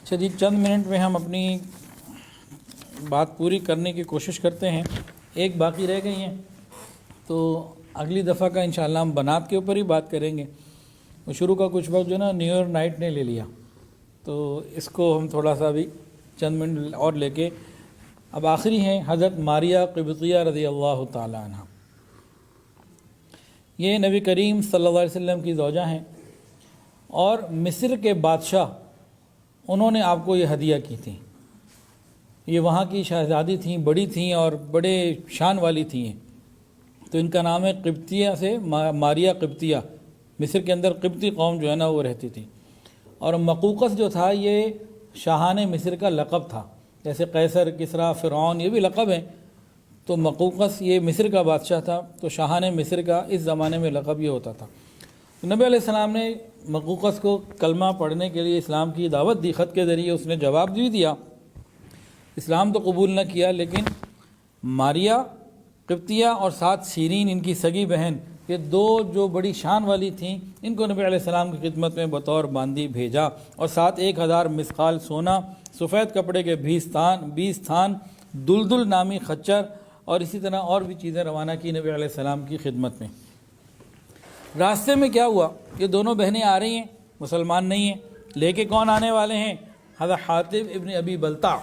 اچھا جی، چند منٹ میں ہم اپنی بات پوری کرنے کی کوشش کرتے ہیں۔ ایک باقی رہ گئی ہیں، تو اگلی دفعہ کا انشاءاللہ ہم بنات کے اوپر ہی بات کریں گے۔ وہ شروع کا کچھ وقت جو نا نیو ایئر نائٹ نے لے لیا، تو اس کو ہم تھوڑا سا بھی چند منٹ اور لے کے، اب آخری ہیں حضرت ماریہ قبطیہ رضی اللہ تعالی عنہ۔ یہ نبی کریم صلی اللہ علیہ وسلم کی زوجہ ہیں، اور مصر کے بادشاہ انہوں نے آپ کو یہ ہدیہ کی تھی۔ یہ وہاں کی شہزادی تھیں، بڑی تھیں اور بڑے شان والی تھیں، تو ان کا نام ہے قبطیہ سے ماریہ قبطیہ۔ مصر کے اندر قبطی قوم جو ہے نا وہ رہتی تھی، اور مقوقس جو تھا یہ شاہان مصر کا لقب تھا، جیسے قیصر، کسریٰ، فرعون یہ بھی لقب ہیں، تو مقوقس یہ مصر کا بادشاہ تھا، تو شاہان مصر کا اس زمانے میں لقب یہ ہوتا تھا۔ نبی علیہ السلام نے مقوقس کو کلمہ پڑھنے کے لیے اسلام کی دعوت دی، خط کے ذریعے اس نے جواب بھی دیا، اسلام تو قبول نہ کیا، لیکن ماریہ قبطیہ اور ساتھ سیرین ان کی سگی بہن، یہ 2 جو بڑی شان والی تھیں، ان کو نبی علیہ السلام کی خدمت میں بطور باندی بھیجا، اور ساتھ 1000 مثقال سونا، سفید کپڑے کے 20 تھان، دلدل نامی خچر، اور اسی طرح اور بھی چیزیں روانہ کی نبی علیہ السلام کی خدمت میں۔ راستے میں کیا ہوا، یہ دونوں بہنیں آ رہی ہیں، مسلمان نہیں ہیں، لے کے کون آنے والے ہیں؟ حضرت حاطب ابن ابی بلتع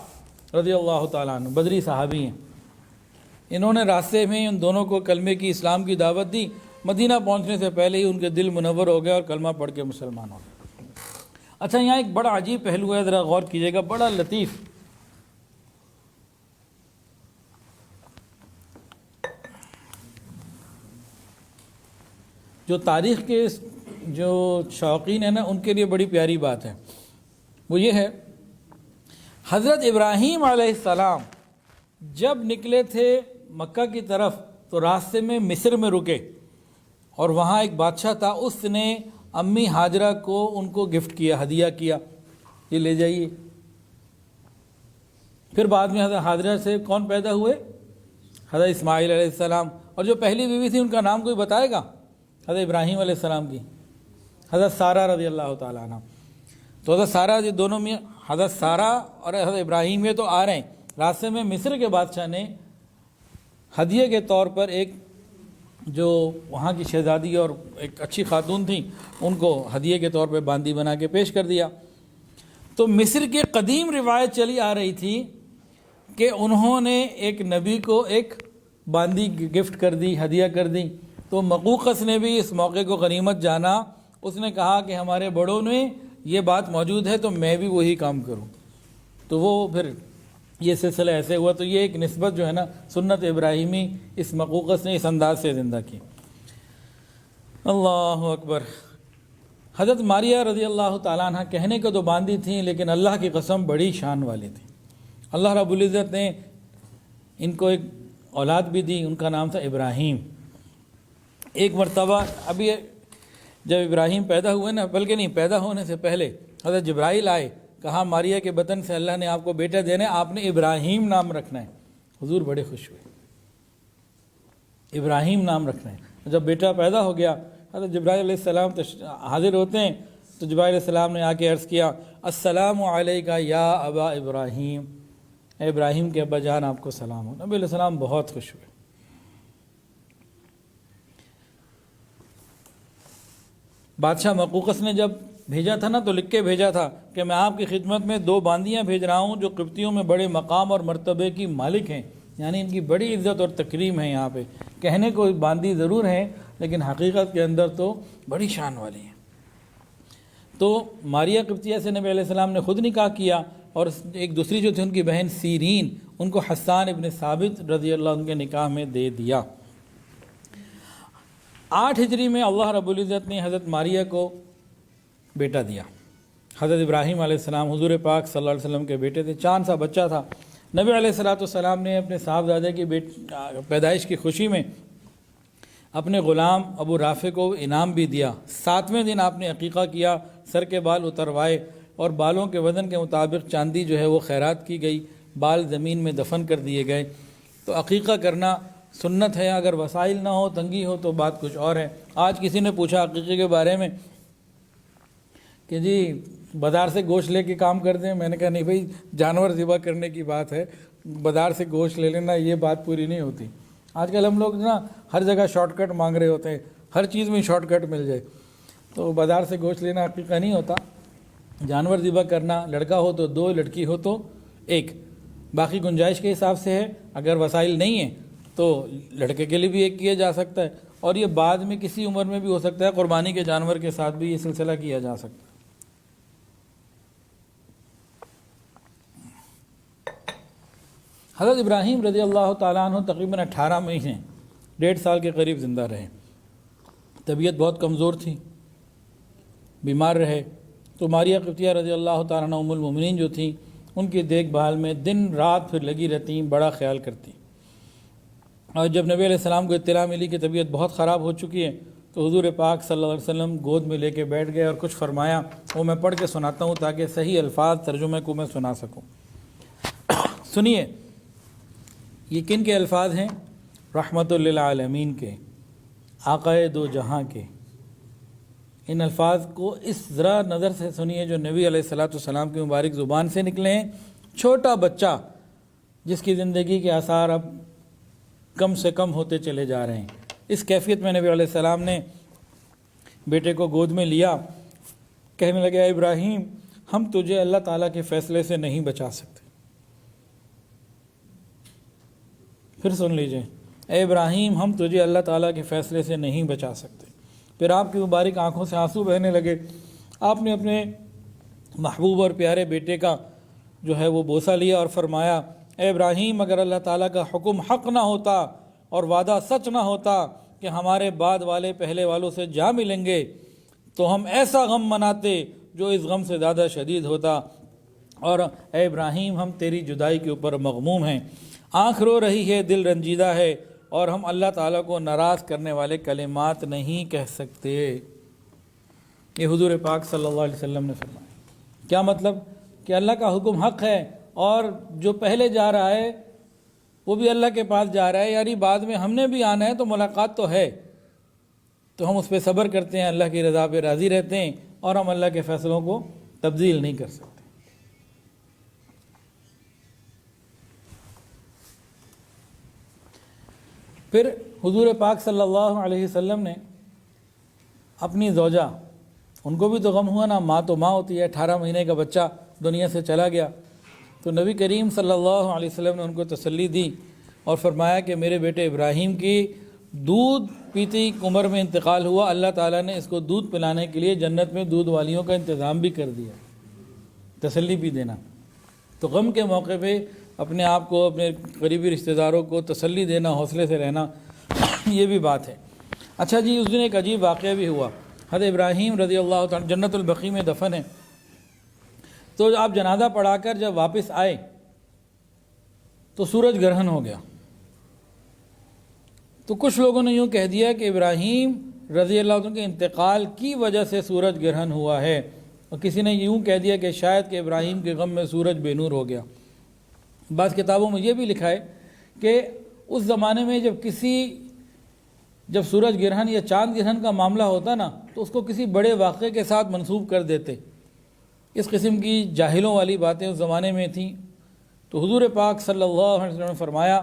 رضی اللہ تعالیٰ عنہ، بدری صحابی ہیں۔ انہوں نے راستے میں ان دونوں کو کلمے کی، اسلام کی دعوت دی۔ مدینہ پہنچنے سے پہلے ہی ان کے دل منور ہو گئے اور کلمہ پڑھ کے مسلمان ہو گئے۔ اچھا، یہاں ایک بڑا عجیب پہلو ہے، ذرا غور کیجیے گا، بڑا لطیف۔ جو تاریخ کے جو شوقین ہیں نا، ان کے لیے بڑی پیاری بات ہے، وہ یہ ہے، حضرت ابراہیم علیہ السلام جب نکلے تھے مکہ کی طرف تو راستے میں مصر میں رکے، اور وہاں ایک بادشاہ تھا، اس نے امی ہاجرہ کو ان کو گفٹ کیا، ہدیہ کیا، یہ لے جائیے۔ پھر بعد میں حضرت ہاجرہ سے کون پیدا ہوئے؟ حضرت اسماعیل علیہ السلام۔ اور جو پہلی بیوی تھی ان کا نام کوئی بتائے گا؟ حضرت ابراہیم علیہ السلام کی حضرت سارہ رضی اللہ تعالیٰ عنہ۔ تو حضرت سارہ یہ دونوں میں، حضرت سارہ اور حضرت ابراہیم یہ تو آ رہے ہیں، راستے میں مصر کے بادشاہ نے ہدیے کے طور پر ایک جو وہاں کی شہزادی اور ایک اچھی خاتون تھیں، ان کو ہدیے کے طور پہ باندی بنا کے پیش کر دیا۔ تو مصر کی قدیم روایت چلی آ رہی تھی کہ انہوں نے ایک نبی کو ایک باندی گفٹ کر دی، ہدیہ کر دی۔ تو مقوقس نے بھی اس موقع کو غنیمت جانا، اس نے کہا کہ ہمارے بڑوں نے یہ بات موجود ہے تو میں بھی وہی کام کروں، تو وہ پھر یہ سلسلہ ایسے ہوا۔ تو یہ ایک نسبت جو ہے نا سنت ابراہیمی، اس مقوقس نے اس انداز سے زندہ کی۔ اللہ اکبر۔ حضرت ماریہ رضی اللہ تعالیٰ عنہ کہنے کو تو باندھی تھیں، لیکن اللہ کی قسم بڑی شان والی تھیں۔ اللہ رب العزت نے ان کو ایک اولاد بھی دی، ان کا نام تھا ابراہیم۔ ایک مرتبہ ابھی جب ابراہیم پیدا ہوئے نا، بلکہ نہیں، پیدا ہونے سے پہلے حضرت جبرائیل آئے، کہا ماریہ کے بطن سے اللہ نے آپ کو بیٹا دینا ہے، آپ نے ابراہیم نام رکھنا ہے۔ حضور بڑے خوش ہوئے، ابراہیم نام رکھنا ہے۔ جب بیٹا پیدا ہو گیا، حضرت جبرائیل علیہ السلام حاضر ہوتے ہیں، تو جبرائیل علیہ السلام نے آ کے عرض کیا، السلام علیکہ یا ابا ابراہیم، اے ابراہیم کے ابا جان آپ کو سلام ہو۔ نبی علیہ السلام بہت خوش ہوئے۔ بادشاہ مقوقس نے جب بھیجا تھا نا تو لکھ کے بھیجا تھا کہ میں آپ کی خدمت میں 2 باندیاں بھیج رہا ہوں جو قبطیوں میں بڑے مقام اور مرتبے کی مالک ہیں، یعنی ان کی بڑی عزت اور تکریم ہے یہاں پہ. کہنے کو باندی ضرور ہیں لیکن حقیقت کے اندر تو بڑی شان والی ہیں. تو ماریہ قبطیہ سے نبی علیہ السلام نے خود نکاح کیا، اور ایک دوسری جو تھی ان کی بہن سیرین، ان کو حسان ابن ثابت رضی اللہ عنہ کے نکاح میں دے دیا. 8 ہجری میں اللہ رب العزت نے حضرت ماریہ کو بیٹا دیا. حضرت ابراہیم علیہ السلام حضور پاک صلی اللہ علیہ وسلم کے بیٹے تھے، چاند سا بچہ تھا. نبی علیہ السلام نے اپنے صاحبزادے کی پیدائش کی خوشی میں اپنے غلام ابو رافع کو انعام بھی دیا. 7ویں دن آپ نے عقیقہ کیا، سر کے بال اتروائے اور بالوں کے وزن کے مطابق چاندی جو ہے وہ خیرات کی گئی، بال زمین میں دفن کر دیے گئے. تو عقیقہ کرنا سنت ہے، اگر وسائل نہ ہو، تنگی ہو تو بات کچھ اور ہے. آج کسی نے پوچھا عقیقے کے بارے میں کہ جی بازار سے گوشت لے کے کام کر دیں. میں نے کہا نہیں بھائی، جانور ذبح کرنے کی بات ہے، بازار سے گوشت لے لینا یہ بات پوری نہیں ہوتی. آج کل ہم لوگ نا ہر جگہ شارٹ کٹ مانگ رہے ہوتے ہیں، ہر چیز میں شارٹ کٹ مل جائے. تو بازار سے گوشت لینا عقیقہ نہیں ہوتا. جانور ذبح کرنا، لڑکا ہو تو 2، لڑکی ہو تو 1، باقی گنجائش کے حساب سے ہے. اگر وسائل نہیں ہیں تو لڑکے کے لیے بھی 1 کیا جا سکتا ہے، اور یہ بعد میں کسی عمر میں بھی ہو سکتا ہے. قربانی کے جانور کے ساتھ بھی یہ سلسلہ کیا جا سکتا ہے. حضرت ابراہیم رضی اللہ تعالیٰ عنہ تقریباً 18 مہینے 1.5 سال کے قریب زندہ رہے. طبیعت بہت کمزور تھی، بیمار رہے. تو ماریہ قبطیہ رضی اللہ تعالیٰ عنہ ام المومنین جو تھیں، ان کی دیکھ بھال میں دن رات پھر لگی رہتی، بڑا خیال کرتی. اور جب نبی علیہ السلام کو اطلاع ملی کہ طبیعت بہت خراب ہو چکی ہے تو حضور پاک صلی اللہ علیہ وسلم گود میں لے کے بیٹھ گئے اور کچھ فرمایا. وہ میں پڑھ کے سناتا ہوں تاکہ صحیح الفاظ ترجمے کو میں سنا سکوں. سنیے، یہ کن کے الفاظ ہیں؟ رحمت للعالمین کے، آقائے 2 جہاں کے. ان الفاظ کو اس ذرا نظر سے سنیے جو نبی علیہ السلام کی مبارک زبان سے نکلے ہیں. چھوٹا بچہ جس کی زندگی کے آثار اب کم سے کم ہوتے چلے جا رہے ہیں، اس کیفیت میں نبی علیہ السلام نے بیٹے کو گود میں لیا. کہنے لگے اے ابراہیم، ہم تجھے اللہ تعالیٰ کے فیصلے سے نہیں بچا سکتے. پھر سن لیجئے، اے ابراہیم، ہم تجھے اللہ تعالیٰ کے فیصلے سے نہیں بچا سکتے. پھر آپ کی مبارک آنکھوں سے آنسو بہنے لگے. آپ نے اپنے محبوب اور پیارے بیٹے کا جو ہے وہ بوسہ لیا اور فرمایا اے ابراہیم، اگر اللہ تعالیٰ کا حکم حق نہ ہوتا اور وعدہ سچ نہ ہوتا کہ ہمارے بعد والے پہلے والوں سے جا ملیں گے تو ہم ایسا غم مناتے جو اس غم سے زیادہ شدید ہوتا. اور اے ابراہیم، ہم تیری جدائی کے اوپر مغموم ہیں، آنکھ رو رہی ہے، دل رنجیدہ ہے، اور ہم اللہ تعالیٰ کو ناراض کرنے والے کلمات نہیں کہہ سکتے. یہ حضور پاک صلی اللہ علیہ وسلم نے فرمایا. کیا مطلب؟ کہ اللہ کا حکم حق ہے، اور جو پہلے جا رہا ہے وہ بھی اللہ کے پاس جا رہا ہے، یعنی بعد میں ہم نے بھی آنا ہے، تو ملاقات تو ہے. تو ہم اس پہ صبر کرتے ہیں، اللہ کی رضا پہ راضی رہتے ہیں، اور ہم اللہ کے فیصلوں کو تبدیل نہیں کر سکتے. پھر حضور پاک صلی اللہ علیہ وسلم نے اپنی زوجہ، ان کو بھی تو غم ہوا نا، ماں تو ماں ہوتی ہے. 18 مہینے کا بچہ دنیا سے چلا گیا. تو نبی کریم صلی اللہ علیہ وسلم نے ان کو تسلی دی اور فرمایا کہ میرے بیٹے ابراہیم کی دودھ پیتی عمر میں انتقال ہوا، اللہ تعالیٰ نے اس کو دودھ پلانے کے لیے جنت میں دودھ والیوں کا انتظام بھی کر دیا. تسلی بھی دینا. تو غم کے موقع پہ اپنے آپ کو، اپنے قریبی رشتہ داروں کو تسلی دینا، حوصلے سے رہنا، یہ بھی بات ہے. اچھا جی، اس دن ایک عجیب واقعہ بھی ہوا. حضرت ابراہیم رضی اللہ تعالیٰ جنت البقیع میں دفن ہے. تو آپ جنازہ پڑھا کر جب واپس آئے تو سورج گرہن ہو گیا. تو کچھ لوگوں نے یوں کہہ دیا کہ ابراہیم رضی اللہ عنہ کے انتقال کی وجہ سے سورج گرہن ہوا ہے، اور کسی نے یوں کہہ دیا کہ شاید کہ ابراہیم کے غم میں سورج بے نور ہو گیا. بعض کتابوں میں یہ بھی لکھا ہے کہ اس زمانے میں جب سورج گرہن یا چاند گرہن کا معاملہ ہوتا نا تو اس کو کسی بڑے واقعے کے ساتھ منسوب کر دیتے. اس قسم کی جاہلوں والی باتیں اس زمانے میں تھیں. تو حضور پاک صلی اللہ علیہ وسلم نے فرمایا،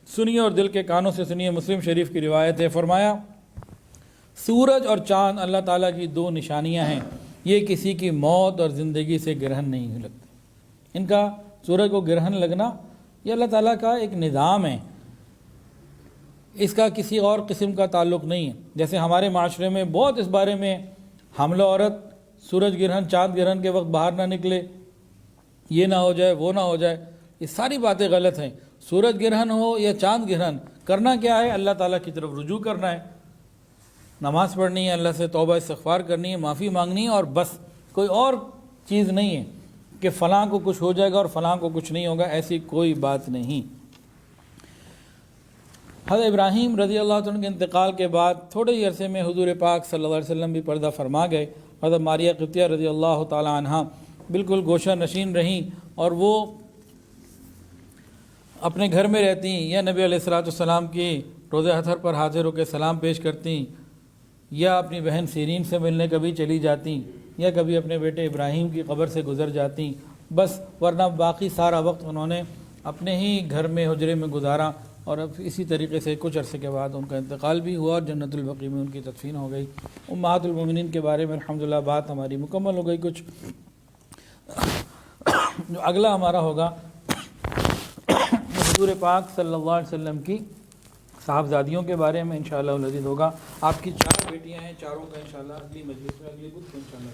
سنیے اور دل کے کانوں سے سنیے، مسلم شریف کی روایت ہے، فرمایا سورج اور چاند اللہ تعالیٰ کی 2 نشانیاں ہیں. یہ کسی کی موت اور زندگی سے گرہن نہیں لگتے۔ ان کا سورج کو گرہن لگنا یہ اللہ تعالیٰ کا ایک نظام ہے، اس کا کسی اور قسم کا تعلق نہیں ہے۔ جیسے ہمارے معاشرے میں بہت اس بارے میں حملہ عورت، سورج گرہن چاند گرہن کے وقت باہر نہ نکلے، یہ نہ ہو جائے وہ نہ ہو جائے، یہ ساری باتیں غلط ہیں۔ سورج گرہن ہو یا چاند گرہن، کرنا کیا ہے؟ اللہ تعالیٰ کی طرف رجوع کرنا ہے، نماز پڑھنی ہے، اللہ سے توبہ استغفار کرنی ہے، معافی مانگنی ہے، اور بس کوئی اور چیز نہیں ہے کہ فلاں کو کچھ ہو جائے گا اور فلاں کو کچھ نہیں ہوگا، ایسی کوئی بات نہیں۔ حضرت ابراہیم رضی اللہ عنہ کے انتقال کے بعد تھوڑے ہی عرصے میں حضور پاک صلی اللہ علیہ وسلم بھی پردہ فرما گئے۔ حضرت ماریہ قبطیہ رضی اللہ تعالی عنہ بالکل گوشہ نشین رہیں، اور وہ اپنے گھر میں رہتی یا نبی علیہ الصلوۃ والسلام کی روضہ اطہر پر حاضر ہو کے سلام پیش کرتی، یا اپنی بہن سیرین سے ملنے کبھی چلی جاتی، یا کبھی اپنے بیٹے ابراہیم کی قبر سے گزر جاتی، بس، ورنہ باقی سارا وقت انہوں نے اپنے ہی گھر میں حجرے میں گزارا۔ اور اب اسی طریقے سے کچھ عرصے کے بعد ان کا انتقال بھی ہوا اور جنت البقیع میں ان کی تدفین ہو گئی۔ امہات المومنین کے بارے میں الحمدللہ بات ہماری مکمل ہو گئی۔ کچھ جو اگلا ہمارا ہوگا حضور پاک صلی اللہ علیہ وسلم کی صاحبزادیوں کے بارے میں انشاءاللہ العزیز ہوگا۔ آپ کی 4 بیٹیاں ہیں، چاروں کا انشاءاللہ اگلی مجلس میں اگلی بدھ کو انشاءاللہ۔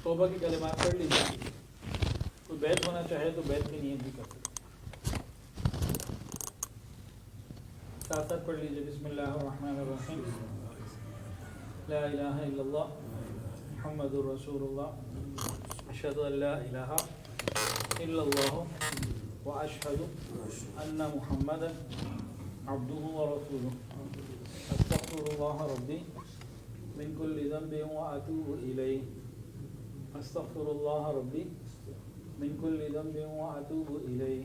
توبہ کی کلمات پڑھ لیجیے، کوئی بیت ہونا چاہے تو بیت کی نیت بھی کر سکتے، ساتھ ساتھ پڑھ لیجیے۔ بسم اللہ الرحمن الرحیم، لا الہ الا اللہ محمد رسول اللہ، اشہد ان لا الہ الا اللہ واشہد ان محمدا عبدہ ورسولہ، استغفر اللہ ربی من کل ذنب واتوب الیہ، استغفر اللہ ربی من کل ذنب واتوب الیہ،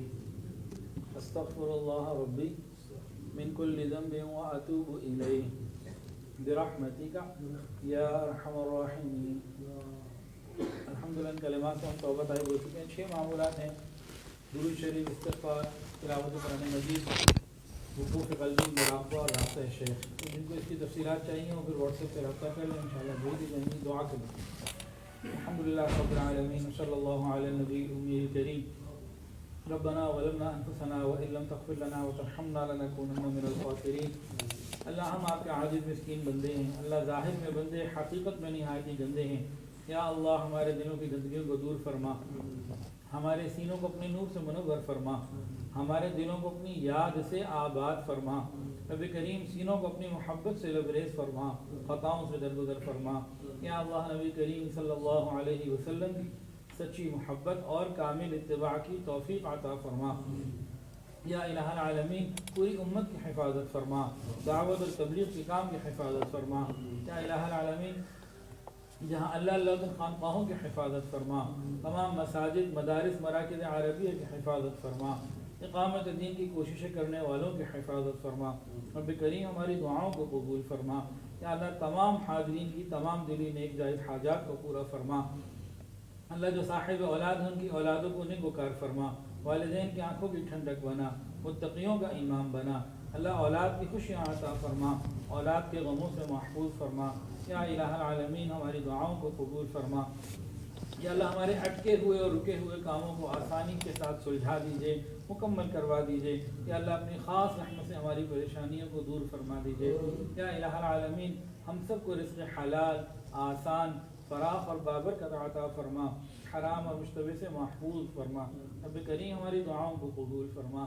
استغفر اللہ ربی من کل ذنب واتوب الیہ برحمتک یا ارحم الراحمین۔ الحمدللہ ان کلمات سے ہم توبہ طائب ہو چکے ہیں۔ 6 معمولات ہیں: درود شریف، استغفار، تلاوت قرآن مجید، وقوف قلبی، مراقبہ اور رابطہ شیخ۔ جن کو اس کی تفصیلات چاہیے ہوں پھر واٹس ایپ پہ رابطہ کر لیں، انشاءاللہ بھیج دی جائیں گی۔ دعا کریں۔ الحمدللہ رب العالمین، صلی اللہ علی النبی الامی الکریم، ربنا ظلمنا انفسنا وان لم تغفر لنا وترحمنا لنکونن من الخاسرین۔ اللہ ہم آپ کے عاجز مسکین بندے ہیں، اللہ ظاہر میں بندے، حقیقت میں نہایت ہی گندے ہیں۔ یا اللہ ہمارے دلوں کی گندگیوں کو دور فرما، ہمارے سینوں کو اپنے نور سے منور فرما، ہمارے دلوں کو اپنی یاد سے آباد فرما۔ رب کریم سینوں کو اپنی محبت سے لبریز فرما، خطاؤں سے درگزر فرما۔ یا اللہ نبی کریم صلی اللہ علیہ وسلم کی سچی محبت اور کامل اتباع کی توفیق عطا فرما۔ یا الہ العالمین پوری امت کی حفاظت فرما، دعوت اور تبلیغ کے کام کی حفاظت فرما۔ یا الہ العالمین جہاں اللہ خانقاہوں کی حفاظت فرما، تمام مساجد، مدارس، مراکز عربیہ کی حفاظت فرما، اقامت دین کی کوششیں کرنے والوں کی حفاظت فرما۔ رب کریم ہماری دعاؤں کو قبول فرما۔ یا اللہ تمام حاضرین کی تمام دلی نیک جائز حاجات کو پورا فرما۔ اللہ جو صاحب اولاد ہیں ان کی اولادوں کو نیک وکار فرما، والدین کی آنکھوں کی ٹھنڈک بنا، متقیوں کا امام بنا۔ اللہ اولاد کی خوشیاں عطا فرما، اولاد کے غموں سے محفوظ فرما۔ یا الہ العالمین ہماری دعاؤں کو قبول فرما۔ یا اللہ ہمارے اٹکے ہوئے اور رکے ہوئے کاموں کو آسانی کے ساتھ سلجھا دیجئے، مکمل کروا دیجئے۔ یا اللہ اپنی خاص رحمت سے ہماری پریشانیوں کو دور فرما دیجئے۔ یا الہ العالمین ہم سب کو رزق حلال، آسان، فراخ اور بابرکت عطا فرما، حرام اور مشتبہ سے محفوظ فرما۔ رب کریم ہماری دعاؤں کو قبول فرما۔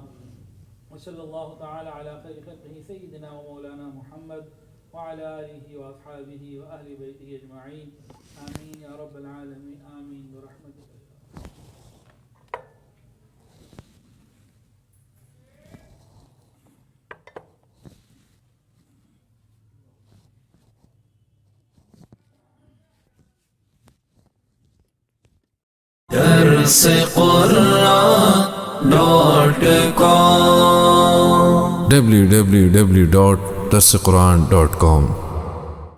وصلی اللہ تعالی علی خیر خلقہ سیدنا و مولانا محمد وعلی آلہ واصحابہ واہل بیتہ اجمعین، آمین یا رب العالمین، آمین برحمتک۔ درس قرآن .com www.darsequran.com